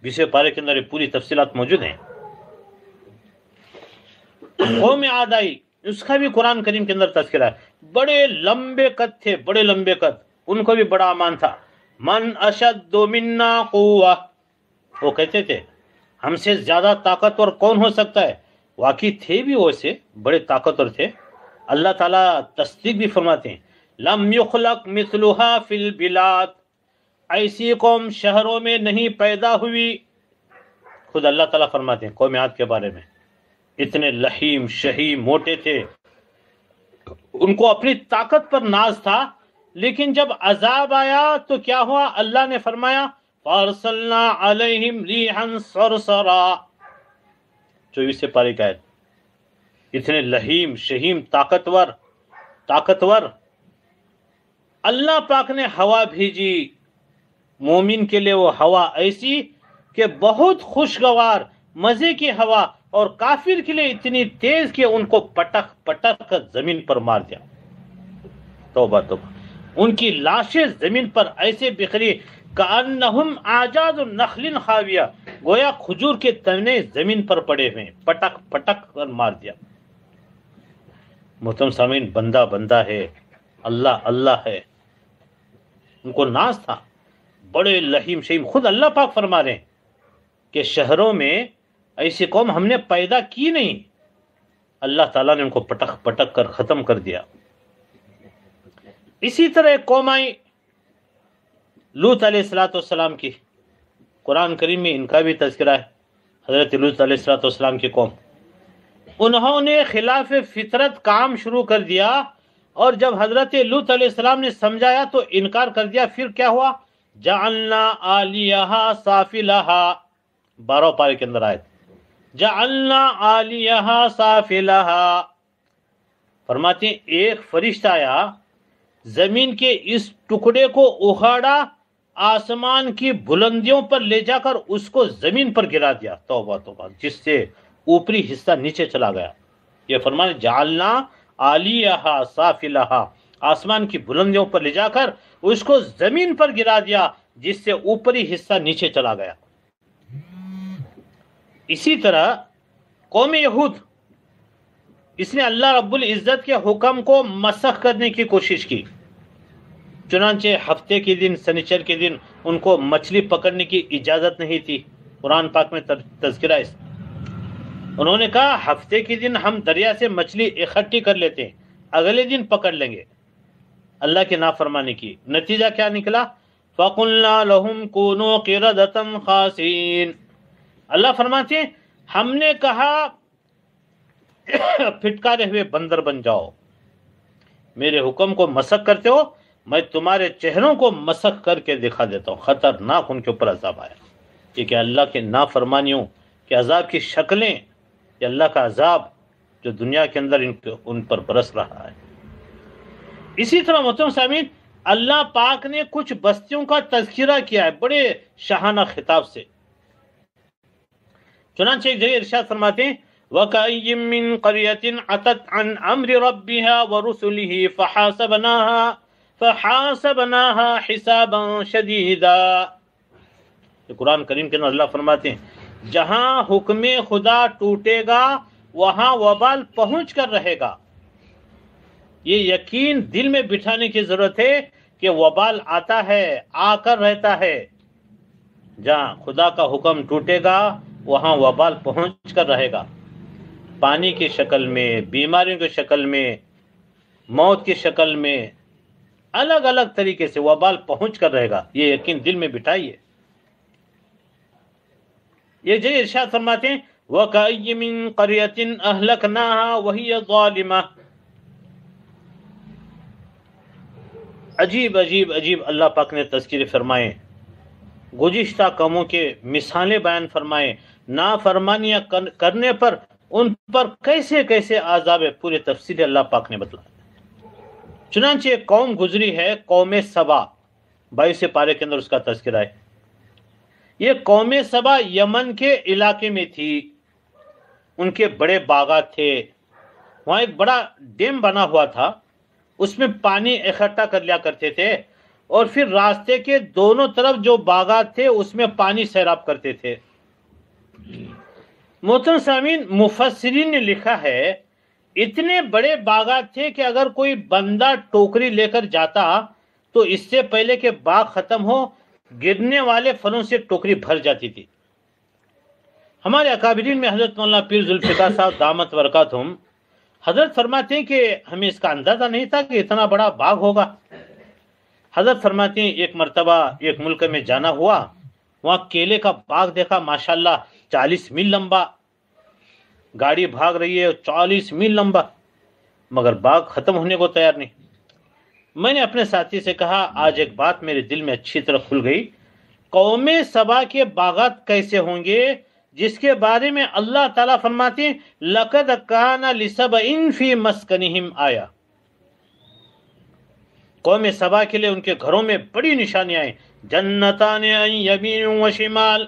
20 پارے کے اندر یہ پوری تفصیلات موجود ہیں۔ قوم عاد آئی، اس کا بھی قرآن کریم کے اندر تذکرہ ہے، بڑے لمبے قد تھے، بڑے لمبے قد، ان کو بھی بڑا امان تھا۔ من اشد منا قوہ، وہ کہتے تھے ہم سے زیادہ طاقتور کون ہو سکتا ہے؟ واقعی تھے بھی ویسے بڑے طاقتور تھے۔ اللہ تعالیٰ تصدیق بھی فرماتے ہیں لم یخلق مثلها فی البلاد، ایسی قوم شہروں میں نہیں پیدا ہوئی۔ خود اللہ تعالیٰ فرماتے ہیں قوم عاد کے بارے میں، اتنے لحیم شہیم موٹے تھے، ان کو اپنی طاقت پر ناز تھا، لیکن جب عذاب آیا تو کیا ہوا؟ اللہ نے فرمایا فارسلنا علیہم ریحا صرصرا، 24 پارے کا آیت۔ اتنے لحیم شہیم طاقتور اللہ پاک نے ہوا بھیجی مومن کے لیے، وہ ہوا ایسی کہ بہت خوشگوار مزے کی ہوا، اور کافر کے لیے اتنی تیز کہ ان کو پٹک پٹک کر زمین پر مار دیا۔ توبہ توبہ، ان کی لاشیں زمین پر ایسے بکھری کأنہم اعجاز نخل خاویہ، گویا کھجور کے تنے زمین پر پڑے ہوئے، پٹک پٹک کر مار دیا۔ محترم سامعین، بندہ بندہ ہے، اللہ اللہ ہے، ان کو ناز تھا، بڑے لحیم شہیم۔ خود اللہ پاک فرما رہے ہیں کہ شہروں میں ایسی قوم ہم نے پیدا کی نہیں، اللہ تعالیٰ نے ان کو پٹک پٹک کر ختم کر دیا۔ اسی طرح ایک قوم آئی لوط علیہ السلام کی، قرآن کریم میں ان کا بھی تذکرہ ہے، حضرت لوط علیہ السلام کی قوم، انہوں نے خلاف فطرت کام شروع کر دیا، اور جب حضرت لوط علیہ السلام نے سمجھایا تو انکار کر دیا۔ پھر کیا ہوا؟ جعلنا عالیہا سافلہا، 12 پارے کے اندر آیت، جعلنا عالیہا سافلہا، فرماتے ہیں ایک فرشتہ آیا، زمین کے اس ٹکڑے کو اکھاڑا، آسمان کی بلندیوں پر لے جا کر اس کو زمین پر گرا دیا۔ توبہ توبہ، جس سے اوپری حصہ نیچے چلا گیا۔ یہ فرمانے جعلنا عالیہا سافلہا، آسمان کی بلندیوں پر لے جا کر اس کو زمین پر گرا دیا، جس سے اوپری حصہ نیچے چلا گیا۔ اسی طرح قوم یہود، اس نے اللہ رب العزت کے حکم کو مسخ کرنے کی کوشش کی، چنانچہ ہفتے کے دن سنیچر کے دن ان کو مچھلی پکڑنے کی اجازت نہیں تھی۔ قرآن پاک میں تذکرہ ہے، انہوں نے کہا ہفتے کے دن ہم دریا سے مچھلی اکٹھی کر لیتے ہیں، اگلے دن پکڑ لیں گے۔ اللہ کی نافرمانی کی، نتیجہ کیا نکلا؟ فَقُلْنَا لَهُمْ كُونُوا قِرَدَةً خَاسِئِينَ، اللہ فرماتے ہیں ہم نے کہا پھٹکارے ہوئے بندر بن جاؤ، میرے حکم کو مسخ کرتے ہو، میں تمہارے چہروں کو مسخ کر کے دکھا دیتا ہوں۔ خطرناک ان کے اوپر عذاب آیا، کیونکہ اللہ کے نافرمانیوں کے عذاب کی شکلیں، یہ اللہ کا عذاب جو دنیا کے اندر ان پر برس رہا ہے۔ اسی طرح محترم سامعین، اللہ پاک نے کچھ بستیوں کا تذکرہ کیا ہے بڑے شاہانہ خطاب سے، چنانچہ ایک جگہ ارشاد فرماتے ہیں وَكَأَيٍّ مِّن قَرْيَةٍ عَتَتْ عَنْ أَمْرِ رَبِّهَا وَرُسُلِهِ فَحَاسَبْنَاهَا حِسَابًا شَدِيدًا، یہ قرآن کریم کے اندر اللہ فرماتے ہیں جہاں حکم خدا ٹوٹے گا وہاں وبال پہنچ کر رہے گا۔ یہ یقین دل میں بٹھانے کی ضرورت ہے کہ وبال آتا ہے، آ کر رہتا ہے، جہاں خدا کا حکم ٹوٹے گا وہاں وبال پہنچ کر رہے گا، پانی کی شکل میں، بیماریوں کی شکل میں، موت کی شکل میں، الگ الگ طریقے سے وبال پہنچ کر رہے گا، یہ یقین دل میں بٹھائیے۔ یہ جگہ ارشاد فرماتے ہیں وَكَأَيٍّ مِّن قَرْيَةٍ أَهْلَكْنَاهَا وَهِيَ ظَالِمَةٌ، عجیب عجیب عجیب اللہ پاک نے تذکرے فرمائے، گزشتہ قوموں کے مثالیں بیان فرمائے، نافرمانیاں کرنے پر ان پر کیسے کیسے عذاب ہے، پورے تفصیل اللہ پاک نے بتلایا۔ چنانچہ ایک قوم گزری ہے، قوم سبا، 22 پارے کے اندر اس کا تذکرہ ہے۔ یہ قوم سبا یمن کے علاقے میں تھی، ان کے بڑے باغات تھے، وہاں ایک بڑا ڈیم بنا ہوا تھا، اس میں پانی اکٹھا کر لیا کرتے تھے، اور پھر راستے کے دونوں طرف جو باغات تھے اس میں پانی سیراب کرتے تھے۔ محترم سامعین، مفسرین نے لکھا ہے اتنے بڑے باغات تھے کہ اگر کوئی بندہ ٹوکری لے کر جاتا تو اس سے پہلے کہ باغ ختم ہو گرنے والے پھلوں سے ٹوکری بھر جاتی تھی۔ ہمارے اکابرین میں حضرت مولانا پیر ذوالفقار صاحب دامت برکاتہم حضرت فرماتے ہیں کہ ہمیں اس کا اندازہ نہیں تھا کہ اتنا بڑا باغ ہوگا۔ حضرت فرماتے ہیں ایک مرتبہ ایک ملک میں جانا ہوا، وہاں کیلے کا باغ دیکھا، ماشاءاللہ 40 میل لمبا، گاڑی بھاگ رہی ہے 40 میل لمبا، مگر باغ ختم ہونے کو تیار نہیں۔ میں نے اپنے ساتھی سے کہا آج ایک بات میرے دل میں اچھی طرح کھل گئی، قوم سبا کے باغات کیسے ہوں گے جس کے بارے میں اللہ تعالیٰ فرماتے ہیں لَقَدْ كَانَ لِسَبَإٍ فِي مَسْكَنِهِمْ آیا۔ قوم سبا کے لیے ان کے گھروں میں بڑی نشانیاں ہیں، جنتان عن یمین و شمال،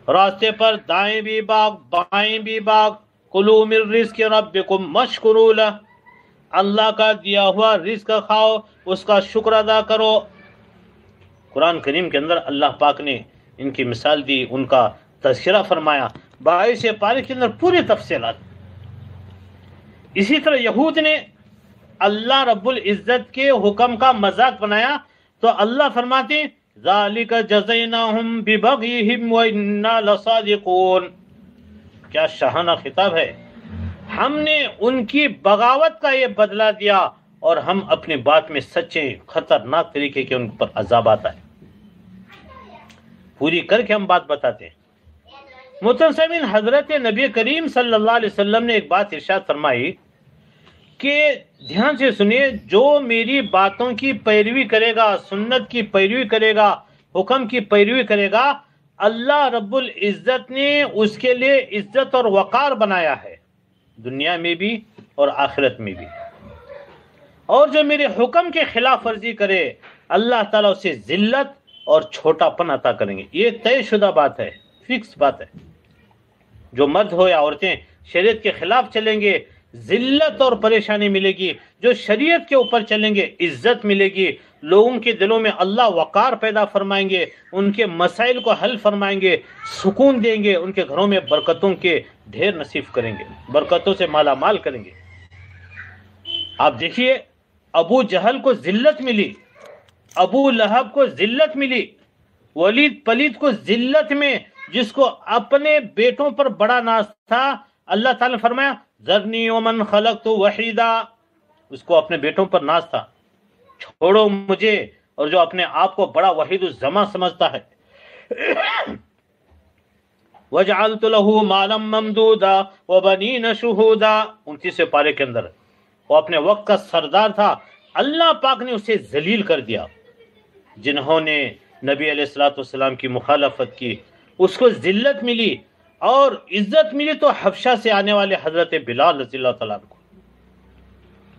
راستے پر دائیں بھی باغ بائیں بھی باغ، کلوا من رزق ربکم واشکروا لہ، اللہ کا دیا ہوا رزق کھاؤ، اس کا شکر ادا کرو۔ قرآن کریم کے اندر اللہ پاک نے ان کی مثال دی، ان کا تذکرہ فرمایا، 22 پارے کے اندر پورے تفصیلات۔ اسی طرح یہود نے اللہ رب العزت کے حکم کا مذاق بنایا تو اللہ فرماتے ہیں ذالک جزیناہم ببغیہم وإنا لصادقون۔ کیا شاہانہ خطاب ہے، ہم نے ان کی بغاوت کا یہ بدلہ دیا اور ہم اپنی بات میں سچے، خطرناک طریقے کے ان پر عذاب آتا ہے، پوری کر کے ہم بات بتاتے ہیں۔ محترم سامعین، حضرت نبی کریم صلی اللہ علیہ وسلم نے ایک بات ارشاد فرمائی کہ دھیان سے سنیے، جو میری باتوں کی پیروی کرے گا، سنت کی پیروی کرے گا، حکم کی پیروی کرے گا، اللہ رب العزت نے اس کے لیے عزت اور وقار بنایا ہے، دنیا میں بھی اور آخرت میں بھی۔ اور جو میرے حکم کے خلاف ورزی کرے اللہ تعالیٰ اسے ذلت اور چھوٹا پن عطا کریں گے۔ یہ طے شدہ بات ہے، فکس بات ہے۔ جو مرد ہو یا عورتیں شریعت کے خلاف چلیں گے ذلت اور پریشانی ملے گی، جو شریعت کے اوپر چلیں گے عزت ملے گی، لوگوں کے دلوں میں اللہ وقار پیدا فرمائیں گے، ان کے مسائل کو حل فرمائیں گے، سکون دیں گے، ان کے گھروں میں برکتوں کے ڈھیر نصیب کریں گے، برکتوں سے مالا مال کریں گے۔ آپ دیکھیے ابو جہل کو ذلت ملی، ابو لہب کو ذلت ملی، ولید پلید کو ذلت میں، جس کو اپنے بیٹوں پر بڑا ناز تھا، اللہ تعالیٰ نے فرمایا ذرنی ومن خلقت وحیدا، اس کو اپنے بیٹوں پر ناز تھا، چھوڑو مجھے، اور جو اپنے آپ کو بڑا وحید الزماں سمجھتا ہے۔ وجعلت له مالا ممدودا وبنین شہودا، 29 پارے کے اندر وہ اپنے وقت کا سردار تھا، اللہ پاک نے اسے ذلیل کر دیا۔ جنہوں نے نبی علیہ الصلوۃ والسلام کی مخالفت کی اس کو ذلت ملی، اور عزت ملی تو حبشہ سے آنے والے حضرت بلال رضی اللہ تعالیٰ عنہ کو،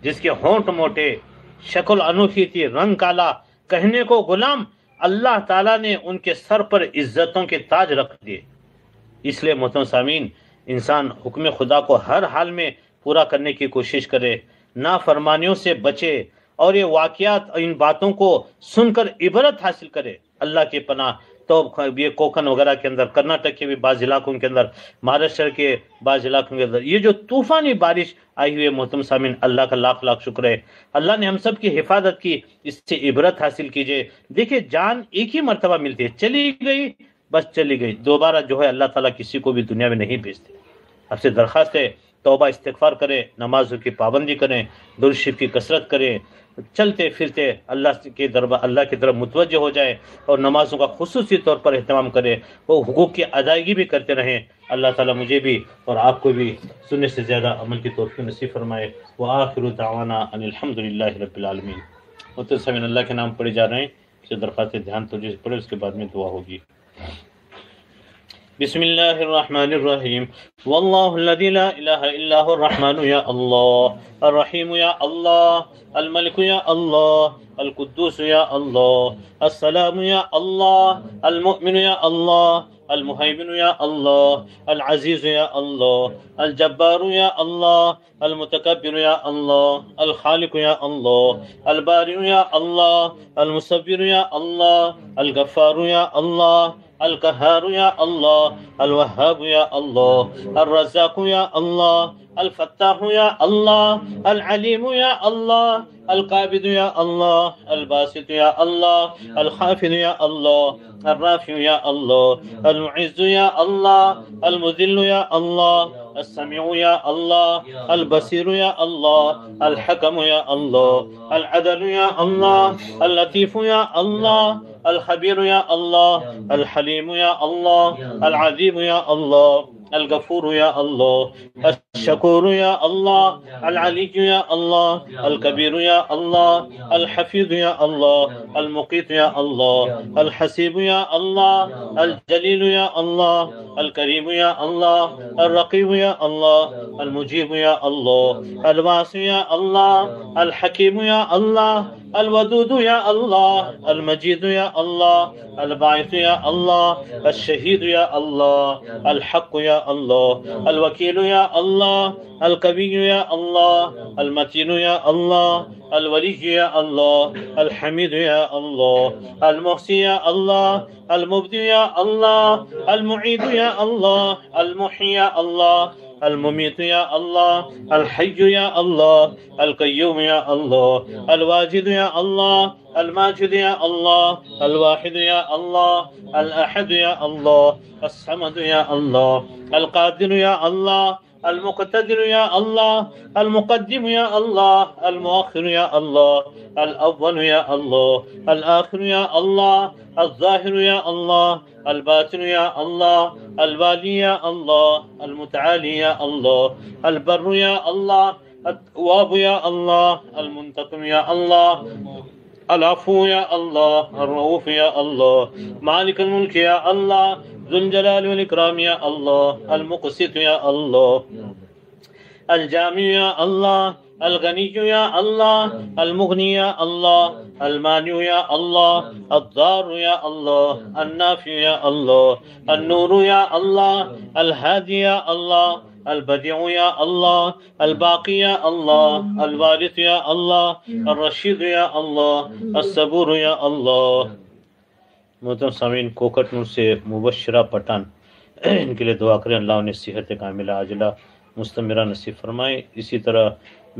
جس کے ہونٹ موٹے، شکل انوکھی تھی، رنگ کالا، کہنے کو غلام، اللہ تعالیٰ نے ان کے سر پر عزتوں کے تاج رکھ دیے۔ اس لیے محترم سامعین، انسان حکم خدا کو ہر حال میں پورا کرنے کی کوشش کرے، نافرمانیوں سے بچے، اور یہ واقعات ان باتوں کو سن کر عبرت حاصل کرے۔ اللہ کی پناہ تو یہ کوکن وغیرہ کے اندر، کرناٹک کے بھی بعض علاقوں کے اندر، مہاراشٹر کے بعض علاقوں کے اندر یہ جو طوفانی بارش آئی ہوئی ہے، محترم سامعین اللہ کا لاکھ لاکھ شکر ہے، اللہ نے ہم سب کی حفاظت کی، اس سے عبرت حاصل کیجئے۔ دیکھیں جان ایک ہی مرتبہ ملتی ہے، چلی گئی بس چلی گئی، دوبارہ جو ہے اللہ تعالیٰ کسی کو بھی دنیا میں نہیں بھیجتے۔ اب سے درخواست ہے توبہ استغفار کریں، نمازوں کی پابندی کریں، درود شریف کی کثرت کریں، چلتے پھرتے اللہ کے دربار، اللہ کی طرف متوجہ ہو جائے، اور نمازوں کا خصوصی طور پر اہتمام کرے، وہ حقوق کی ادائیگی بھی کرتے رہیں۔ اللہ تعالیٰ مجھے بھی اور آپ کو بھی سننے سے زیادہ عمل کی توفیق نصیب فرمائے۔ وآخر دعوانا ان الحمد للہ رب العالمین۔ محترم سامعین، اللہ کے نام پڑھے جا رہے ہیں، اس سے درخواست دھیان توجہ سے پڑھے، اس کے بعد میں دعا ہوگی۔ بسم اللہ الرحمن الرحیم، واللہ الذی لا الہ الا هو الرحمن یا اللہ، الرحیم یا اللہ، الملک یا اللہ، القدوس یا اللہ، السلام یا اللہ، المؤمن یا اللہ، المہیمن یا اللہ، العزیز یا اللہ، الجبار یا اللہ، المتکبر یا اللہ، الخالق یا اللہ، البارئ یا اللہ، المصور یا اللہ، الغفار یا اللہ، القهار يا الله، الوهاب يا الله، الرزاق يا الله، الفتاح يا الله، العليم يا الله، القابض يا الله، الباسط يا الله، الخافض يا الله، الرافع يا الله، المعز يا الله، المذل يا الله، السميع يا الله، البصير يا الله، الحكم يا الله، العدل يا الله، اللطيف يا الله، الخبير يا الله، الحليم يا الله، العظيم يا الله، الغفور يا الله، الشكور يا الله، العلي يا الله، الكبير يا الله، الحفيظ يا الله، المقيت يا الله، الحسيب يا الله، الجليل يا الله، الكريم يا الله، الرقيب يا الله، المجيب يا الله، الواسع يا الله، الحكيم يا الله، الودود يا الله، المجيد يا الله، الباعث يا الله، الشهيد يا الله، الحق يا الله، الوكيل يا الله، القوي يا الله، المتين يا الله، الولي يا الله، الحميد يا الله، المحصي يا الله، المبدي يا الله، المعيد يا الله، المحيي يا الله، المميت يا الله، الحي يا الله، القيوم يا الله، الواجد يا الله، الماجد يا الله، الواحد يا الله، الأحد يا الله، الصمد يا الله، القادر يا الله، المقتدر يا الله، المقدم يا الله، المؤخر يا الله، الأول يا الله، الآخر يا الله، الظاهر يا الله، الباطن يا الله، الوالي يا الله، المتعالي يا الله، البر يا الله، التواب يا الله، المنتقم يا الله، العفو يا الله، الرؤوف يا الله، مالك الملك يا الله، ذو الجلال والإكرام يا الله، المقسط يا الله، الجامع يا الله، الغني يا الله، المغني يا الله، المانع يا الله، الضار يا الله، النافع يا الله، النور يا الله، الهادي يا الله، البديع يا الله، الباقي يا الله، الوارث يا الله، الرشید یا اللہ، الصبور یا اللہ۔ محترم سامعین، کوکٹ نور سے مبشرہ پٹھان، ان کے لیے دعا کریں اللہ انہیں صحت کاملہ عاجلہ مستمرہ نصیب فرمائے۔ اسی طرح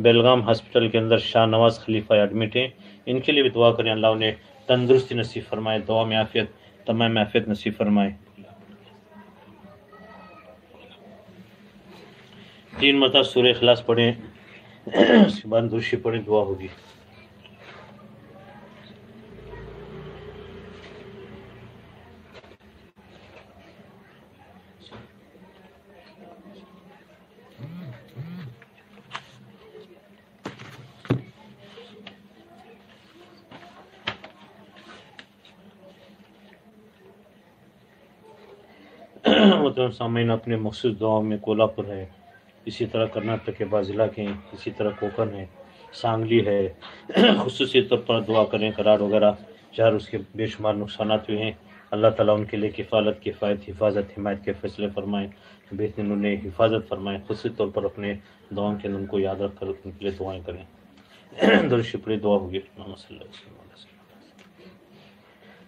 بیلگام ہاسپٹل کے اندر شاہ نواز خلیفہ ایڈمٹ ہیں، ان کے لیے بھی دعا کریں اللہ انہیں تندرستی نصیب فرمائے، دعا میں عافیت، تمام عافیت نصیب فرمائے۔ 3 مرتبہ سورہ اخلاص پڑھیں، اس کے بعد درود شریف پڑھیں، دعا ہوگی۔ محترم سامعین، اپنے مخصوص دعاؤں میں کولہاپور ہے، اسی طرح کرناٹک کے بعض علاقے ہیں، اسی طرح کوکن ہے، سانگلی ہے، خصوصی طور پر دعا کریں۔ کراڑ وغیرہ جہاں اس کے بے شمار نقصانات ہوئے ہیں، اللہ تعالیٰ ان کے لیے کفالت، کفایت، حفاظت، حمایت کے فیصلے فرمائیں، بہترین انہیں حفاظت فرمائیں۔ خصوصی طور پر اپنے دعاؤں کے اندر ان کو یاد رکھ کر ان کے لیے دعائیں کریں۔ درود شکریہ دعا ہوگی۔ اللہم صلی اللہ علیہ وسلم۔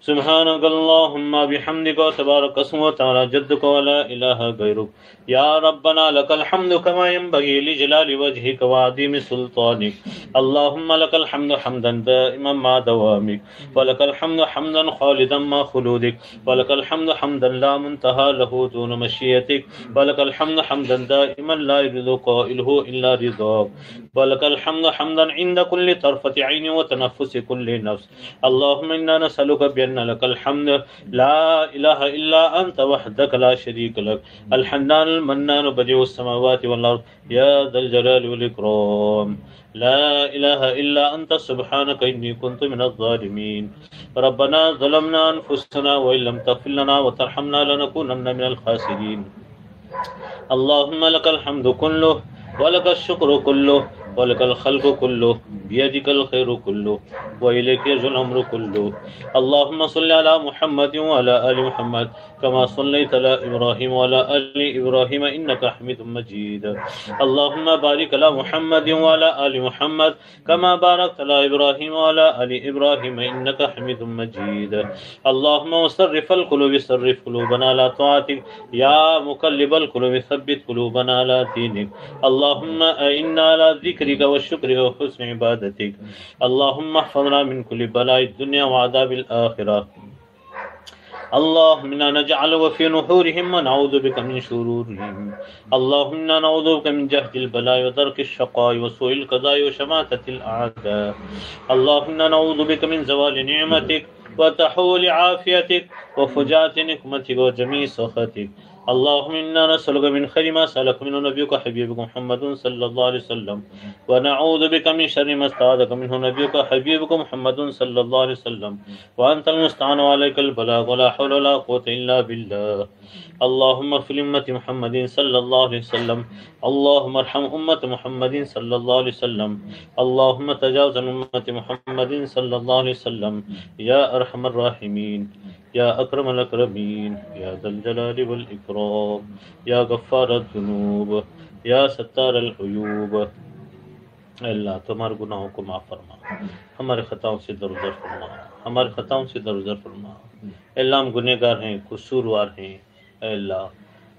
سبحانك اللهم بحمدك وتبارك اسمك وتعالى جدك ولا إله غيرك يا ربنا لك الحمد كما ينبغي لجلال وجهك وعظيم سلطانك اللهم لك الحمد حمدا دائما مع دوامك ولك الحمد حمدا خالدا مع خلودك ولك الحمد حمدا لا منتهى له دون مشيئتك ولك الحمد حمدا دائما لا يرضى قائله إلا رضاك ولك الحمد حمدا عند كل طرفة عين وتنفس كل نفس اللهم إنا نسألك بأن لك الحمد لا إله إلا أنت وحدك لا شريك لك الحنان المنان بديع السماوات والأرض يا ذا الجلال والإكرام لا إله إلا أنت سبحانك إني كنت من الظالمين ربنا ظلمنا أنفسنا وإن لم تغفر لنا وترحمنا لنكونن من الخاسرين اللهم لك الحمد كله ولك الشكر كله ولك الخلق كله بيدك الخير كله وإليك يرجع الأمر كله. اللهم صل على محمد وعلى آل محمد كما صليت على إبراهيم وعلى آل إبراهيم إنك حميد مجيد. اللهم بارك على محمد وعلى آل محمد كما باركت على إبراهيم وعلى آل إبراهيم إنك حميد مجيد. اللهم صرف القلوب صرف قلوبنا على طاعتك يا مقلب القلوب ثبت قلوبنا على دينك. اللهم إنا على ذكرك وشكرك وحسن عبادتك. اللهم احفظنا من كل بلاء الدنيا وعذاب الآخرة. اللهم إنا نجعل في نحورهم ونعوذ بك من شرورهم. اللهم إنا نعوذ بك من جهد البلاء ودرك الشقاء وسوء القضاء وشماتة الأعداء. اللهم إنا نعوذ بك من زوال نعمتك وتحول عافيتك وفجاءة نقمتك وجميع سخطك. اللهم إنا نسألك من خير ما سألك منه نبيك حبيبك محمد صلى الله عليه وسلم ونعوذ بك من شر ما استعاذك منه نبيك حبيبك محمد صلى الله عليه وسلم وأنت المستعان وعليك البلاغ ولا حول ولا قوة إلا بالله. اللهم اغفر لأمة محمد صلى الله عليه وسلم. اللهم ارحم أمة محمد صلى الله عليه وسلم. اللهم تجاوز عن أمة محمد صلى الله عليه وسلم يا أرحم الراحمين يا أكرم الأكرمين يا ذا الجلال والإكرام يا غفار الذنوب یا ستار العیوب. اے اللہ تمہارے گناہوں کو معاف فرما، ہمارے خطاؤں سے درگزر فرما، ہمارے خطاؤں سے درگزر فرما. اے اللہ ہم گنہگار ہیں، قصوروار ہیں. اے اللہ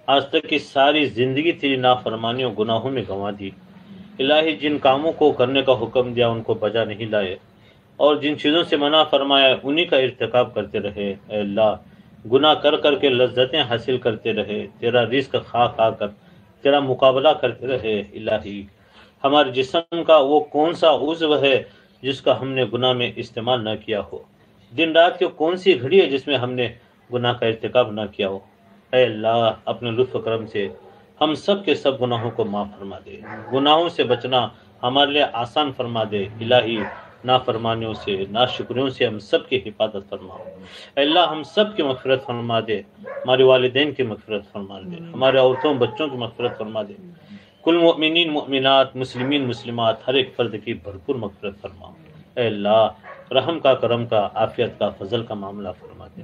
آج تک کی ساری زندگی تیری نافرمانیوں گناہوں میں گنوا دی. الہی جن کاموں کو کرنے کا حکم دیا ان کو بجا نہیں لائے، اور جن چیزوں سے منع فرمایا انہی کا ارتکاب کرتے رہے. اے اللہ گناہ کر کر کے لذتیں حاصل کرتے رہے، تیرا رزق کھا کھا کر تیرا مقابلہ کرتے رہے. الہی ہمارے جسم کا وہ کون سا عضو ہے جس کا ہم نے گناہ میں استعمال نہ کیا ہو؟ دن رات کی کون سی گھڑی ہے جس میں ہم نے گناہ کا ارتکاب نہ کیا ہو؟ اے اللہ اپنے لطف و کرم سے ہم سب کے سب گناہوں کو معاف فرما دے. گناہوں سے بچنا ہمارے لیے آسان فرما دے. الہی نافرمانیوں سے ناشکریوں سے ہم سب کی حفاظت فرما. اے اللہ ہم سب کی مغفرت فرما دے. ہمارے والدین کی مغفرت فرما دے، ہمارے عورتوں بچوں کی مغفرت فرما دے. کل مؤمنین مؤمنات مسلمین مسلمات ہر ایک فرد کی بھرپور مغفرت فرما. اے اللہ رحم کا کرم کا عافیت کا فضل کا معاملہ فرما دے.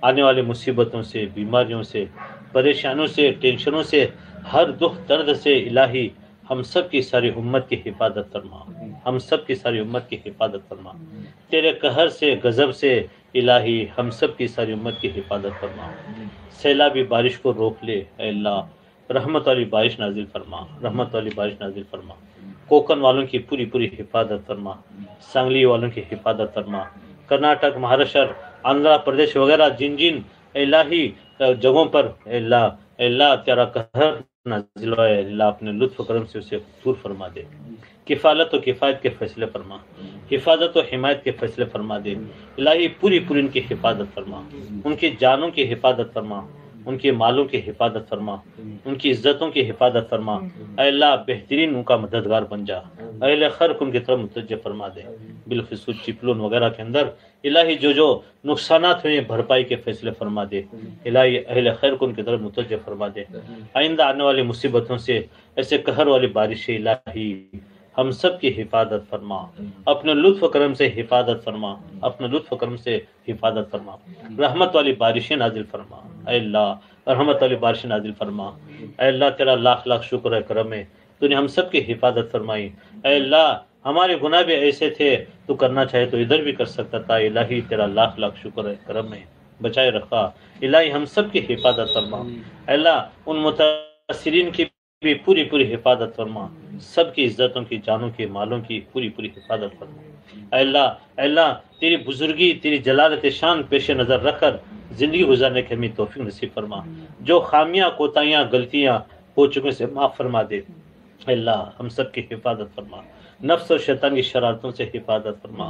آنے والے مصیبتوں سے بیماریوں سے پریشانوں سے ٹینشنوں سے ہر دکھ درد سے الہی ہم سب کی ساری امت کی حفاظت فرما. ہم سب کی ساری امت کی حفاظت فرما. تیرے قہر سے غضب سے الہی ہم سب کی ساری امت کی حفاظت فرما. سیلابی بارش کو روک لے. اے اللہ رحمت والی بارش نازل فرما، رحمت والی بارش نازل فرما. کوکن والوں کی پوری پوری حفاظت فرما، سانگلی والوں کی حفاظت فرما. کرناٹک، مہاراشٹر، آندھرا پردیش وغیرہ جن جن الہی جگہوں پر اے اللہ تیرا قہر نازل ہوا ہے، اللہ اپنے لطف و کرم سے اسے دور فرما دے. کفالت و کفایت کے فیصلے فرما، حفاظت و حمایت کے فیصلے فرما دے. الہی پوری پوری ان کی حفاظت فرما، ان کی جانوں کی حفاظت فرما، ان کے مالوں کی حفاظت فرما، ان کی عزتوں کی حفاظت فرما. اے اللہ بہترین ان کا مددگار بن جا. اہل خرق ان کی طرف متوجہ فرما دے. بالخصوص چپلون وغیرہ کے اندر الہی جو نقصانات ہوئے بھرپائی کے فیصلے فرما دے. الہی اہل خیر کو ان کی طرف متوجہ فرما دے. آئندہ آنے والی مصیبتوں سے ایسے قہر والی بارشیں الہی ہم سب کی حفاظت فرما. اپنے لطف و کرم سے حفاظت فرما، اپنے لطف و کرم سے حفاظت فرما. رحمت والی بارشیں نازل فرما. اے اللہ رحمت والی بارشیں نازل فرما. اے اللہ تیرا لاکھ لاکھ شکر ہے کرم ہے، تو نے ہم سب کی حفاظت فرمائی. اے اللہ ہمارے گناہ بھی ایسے تھے، تو کرنا چاہے تو ادھر بھی کر سکتا تھا. الہی تیرا لاکھ لاکھ شکر ہے کرم ہے، بچائے رکھا. الہی ہم سب کی حفاظت فرما. اے اللہ ان متاثرین کی بھی پوری پوری حفاظت فرما. سب کی عزتوں کی جانوں کی مالوں کی پوری پوری حفاظت فرما. اے اللہ تیری بزرگی تیری جلالت شان پیش نظر رکھ کر زندگی گزارنے کی ہمیں توفیق نصیب فرما. جو خامیاں کوتاہیاں غلطیاں ہو چکے سے معاف فرما دے. اے اللہ ہم سب کی حفاظت فرما، نفس اور شیطان کی شرارتوں سے حفاظت فرما.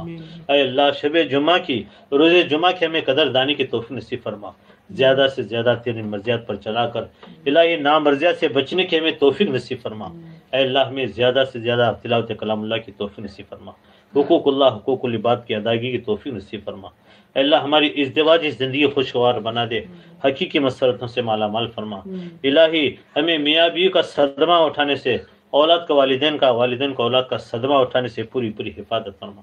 اے اللہ شب جمعہ کی روز جمعہ کی ہمیں قدر دانی کی توفیق نصیب فرما. زیادہ سے زیادہ تیری مرضیات پر چلا کر الہی نامرضیات سے بچنے کی ہمیں توفیق نصیب فرما. اے اللہ ہمیں زیادہ سے زیادہ تلاوت کلام اللہ کی توفیق نصیب فرما. حقوق اللہ حقوق العباد کی ادائیگی کی توفیق نصیب فرما. اے اللہ ہماری ازدواجی زندگی خوشگوار بنا دے، حقیقی مسرتوں سے مالا مال فرما. الہی ہمیں میاں بیوی کا صدمہ اٹھانے سے اولاد کا والدین کو اولاد کا صدمہ اٹھانے سے پوری پوری حفاظت فرما.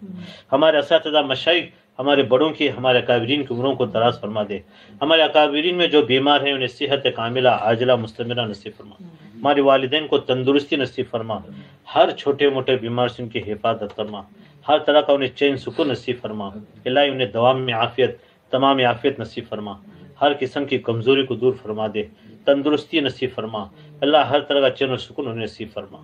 ہمارے اساتذہ مشائخ ہمارے بڑوں کی ہمارے اکابرین کی عمروں کو دراز فرما دے. ہمارے اکابرین میں جو بیمار ہیں انہیں صحت کاملہ عاجلہ مستمرہ نصیب فرما. ہمارے والدین کو تندرستی نصیب فرما. ہر چھوٹے موٹے بیمار سے ان کی حفاظت فرما. ہر طرح کا انہیں چین سکون نصیب فرما. الہی انہیں دوام میں عافیت تمام عافیت نصیب فرما. ہر قسم کی کمزوری کو دور فرما دے. تندرستی نصیب فرما. اللہ ہر طرح کا چین و سکون انہیں نصیب فرما.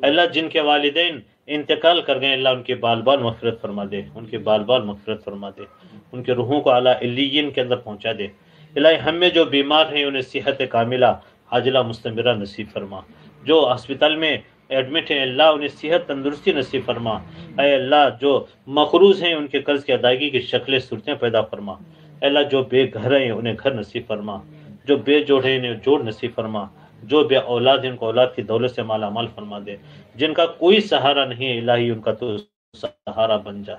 اللہ جن کے والدین انتقال کر گئے اللہ ان کے بال بال مغفرت فرما دے. ان کے بال بال مغفرت فرما دے. ان کے روحوں کو اعلیٰ علیین کے اندر پہنچا دے. الہی ہم میں جو بیمار ہیں انہیں صحت کاملہ عاجلہ مستمرہ نصیب فرما. جو ہسپتال میں ایڈمٹ ہیں اللہ انہیں صحت تندرستی نصیب فرما. اے اللہ جو مقروض ہیں ان کے قرض کی ادائیگی کی شکلیں صورتیں پیدا فرما. اے اللہ جو بے گھر ہیں انہیں گھر نصیب فرما. جو بے جوڑ ہیں انہیں جوڑ نصیب فرما. جو بے اولاد ہیں ان کو اولاد کی دولت سے مالا مال فرما دے. جن کا کوئی سہارا نہیں ہے الہی ان کا تو سہارا بن جا.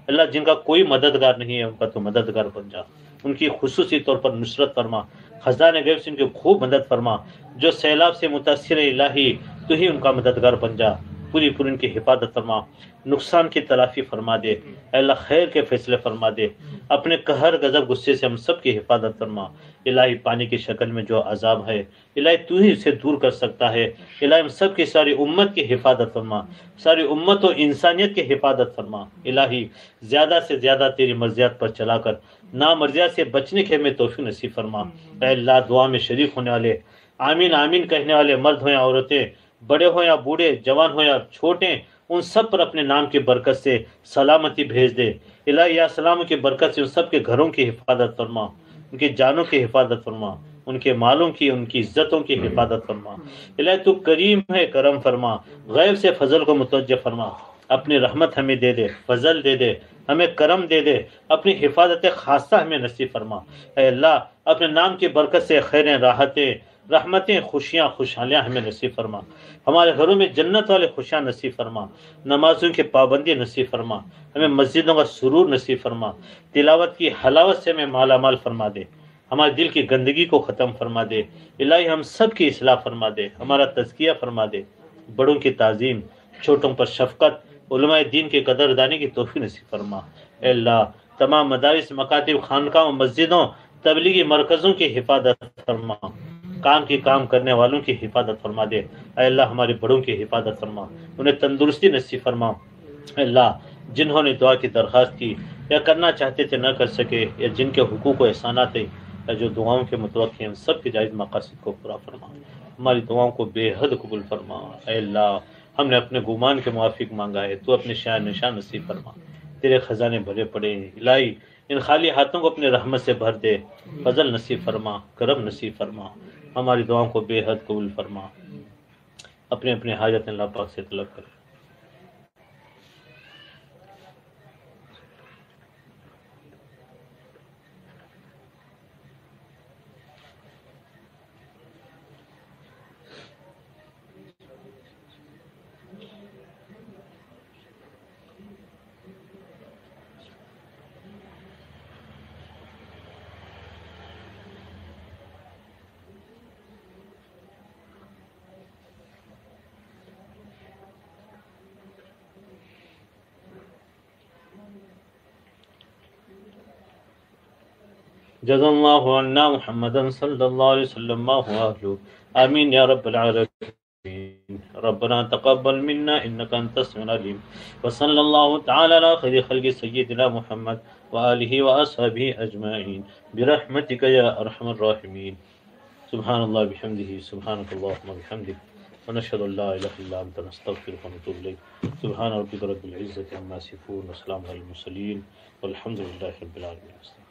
اللہ جن کا کوئی مددگار نہیں ہے ان کا تو مددگار بن جا. ان کی خصوصی طور پر نصرت فرما. خزانہ غیب سے ان کی خوب مدد فرما. جو سیلاب سے متاثر ہے الہی تو ہی ان کا مددگار بن جا. پوری پوری ان کی حفاظت فرما. نقصان کی تلافی فرما دے. اے اللہ خیر کے فیصلے فرما دے. اپنے قہر غضب غصے سے ہم سب کی حفاظت فرما. الہی پانی کی شکل میں جو عذاب ہے الہی تو ہی اسے دور کر سکتا ہے. الہی ہم سب کی ساری امت کی حفاظت فرما. ساری امت و انسانیت کی حفاظت فرما. الہی زیادہ سے زیادہ تیری مرضیات پر چلا کر نامرضیات سے بچنے کے ہمیں توفیق نصیب فرما. اے اللہ دعا میں شریک ہونے والے آمین آمین کہنے والے مرد ہوں یا عورتیں بڑے ہوں یا بوڑھے جوان ہوں یا چھوٹے ان سب پر اپنے نام کی برکت سے سلامتی بھیج دے. الہی یا سلام کی برکت سے ان سب کے گھروں کی حفاظت فرما. ان کی جانوں کی حفاظت فرما. ان کے مالوں کی ان کی عزتوں کی حفاظت فرما. الہی تو کریم ہے کرم فرما. غیب سے فضل کو متوجہ فرما. اپنی رحمت ہمیں دے دے فضل دے دے ہمیں کرم دے دے. اپنی حفاظت خاصہ ہمیں نصیب فرما. اے اللہ اپنے نام کی برکت سے خیریں راحتیں رحمتیں خوشیاں خوشحالیاں ہمیں نصیب فرما. ہمارے گھروں میں جنت والے خوشیاں نصیب فرما. نمازوں کی پابندی نصیب فرما. ہمیں مسجدوں کا سرور نصیب فرما. تلاوت کی حلاوت سے ہمیں مالا مال فرما دے. ہمارے دل کی گندگی کو ختم فرما دے. الہی ہم سب کی اصلاح فرما دے. ہمارا تزکیہ فرما دے. بڑوں کی تعظیم چھوٹوں پر شفقت علماء دین کی قدر دانی کی توفیق نصیب فرما. اے اللہ تمام مدارس مکاتب خانقاہوں مسجدوں تبلیغی مرکزوں کی حفاظت فرما. کام کی کام کرنے والوں کی حفاظت فرما دے. اے اللہ ہمارے بڑوں کی حفاظت فرما. انہیں تندرستی نصیب فرما. اے اللہ جنہوں نے دعا کی درخواست کی یا کرنا چاہتے تھے نہ کر سکے یا جن کے حقوق و احسانات ہیں یا جو دعاؤں کے متوقع ہیں سب کے جائز مقاصد کو پورا فرما. ہماری دعاؤں کو بے حد قبول فرما. اے اللہ ہم نے اپنے گمان کے موافق مانگا ہے تو اپنے شان نشان نصیب فرما. تیرے خزانے بھرے پڑے ہیں الہی ان خالی ہاتھوں کو اپنے رحمت سے بھر دے. فضل نصیب فرما کرم نصیب فرما. ہماری دعاؤں کو بے حد قبول فرما. اپنے اپنے حاجت اللہ پاک سے طلب کرے. جزا اللہ عنا محمدا صلی اللہ علیہ وسلم ما هو اہلہ آمین یا رب العالمین. ربنا تقبل منا انك انت السميع العليم وصلى الله تعالى على خير خلق سيدنا محمد وآله وأصحابه أجمعين برحمتك يا أرحم الراحمين. سبحان الله بحمده سبحانك اللهم وبحمدك ونشهد ان لا اله الا انت نستغفرك ونتوب اليك. سبحان ربك رب العزة عما يصفون وسلام على المرسلين والحمد لله رب العالمين.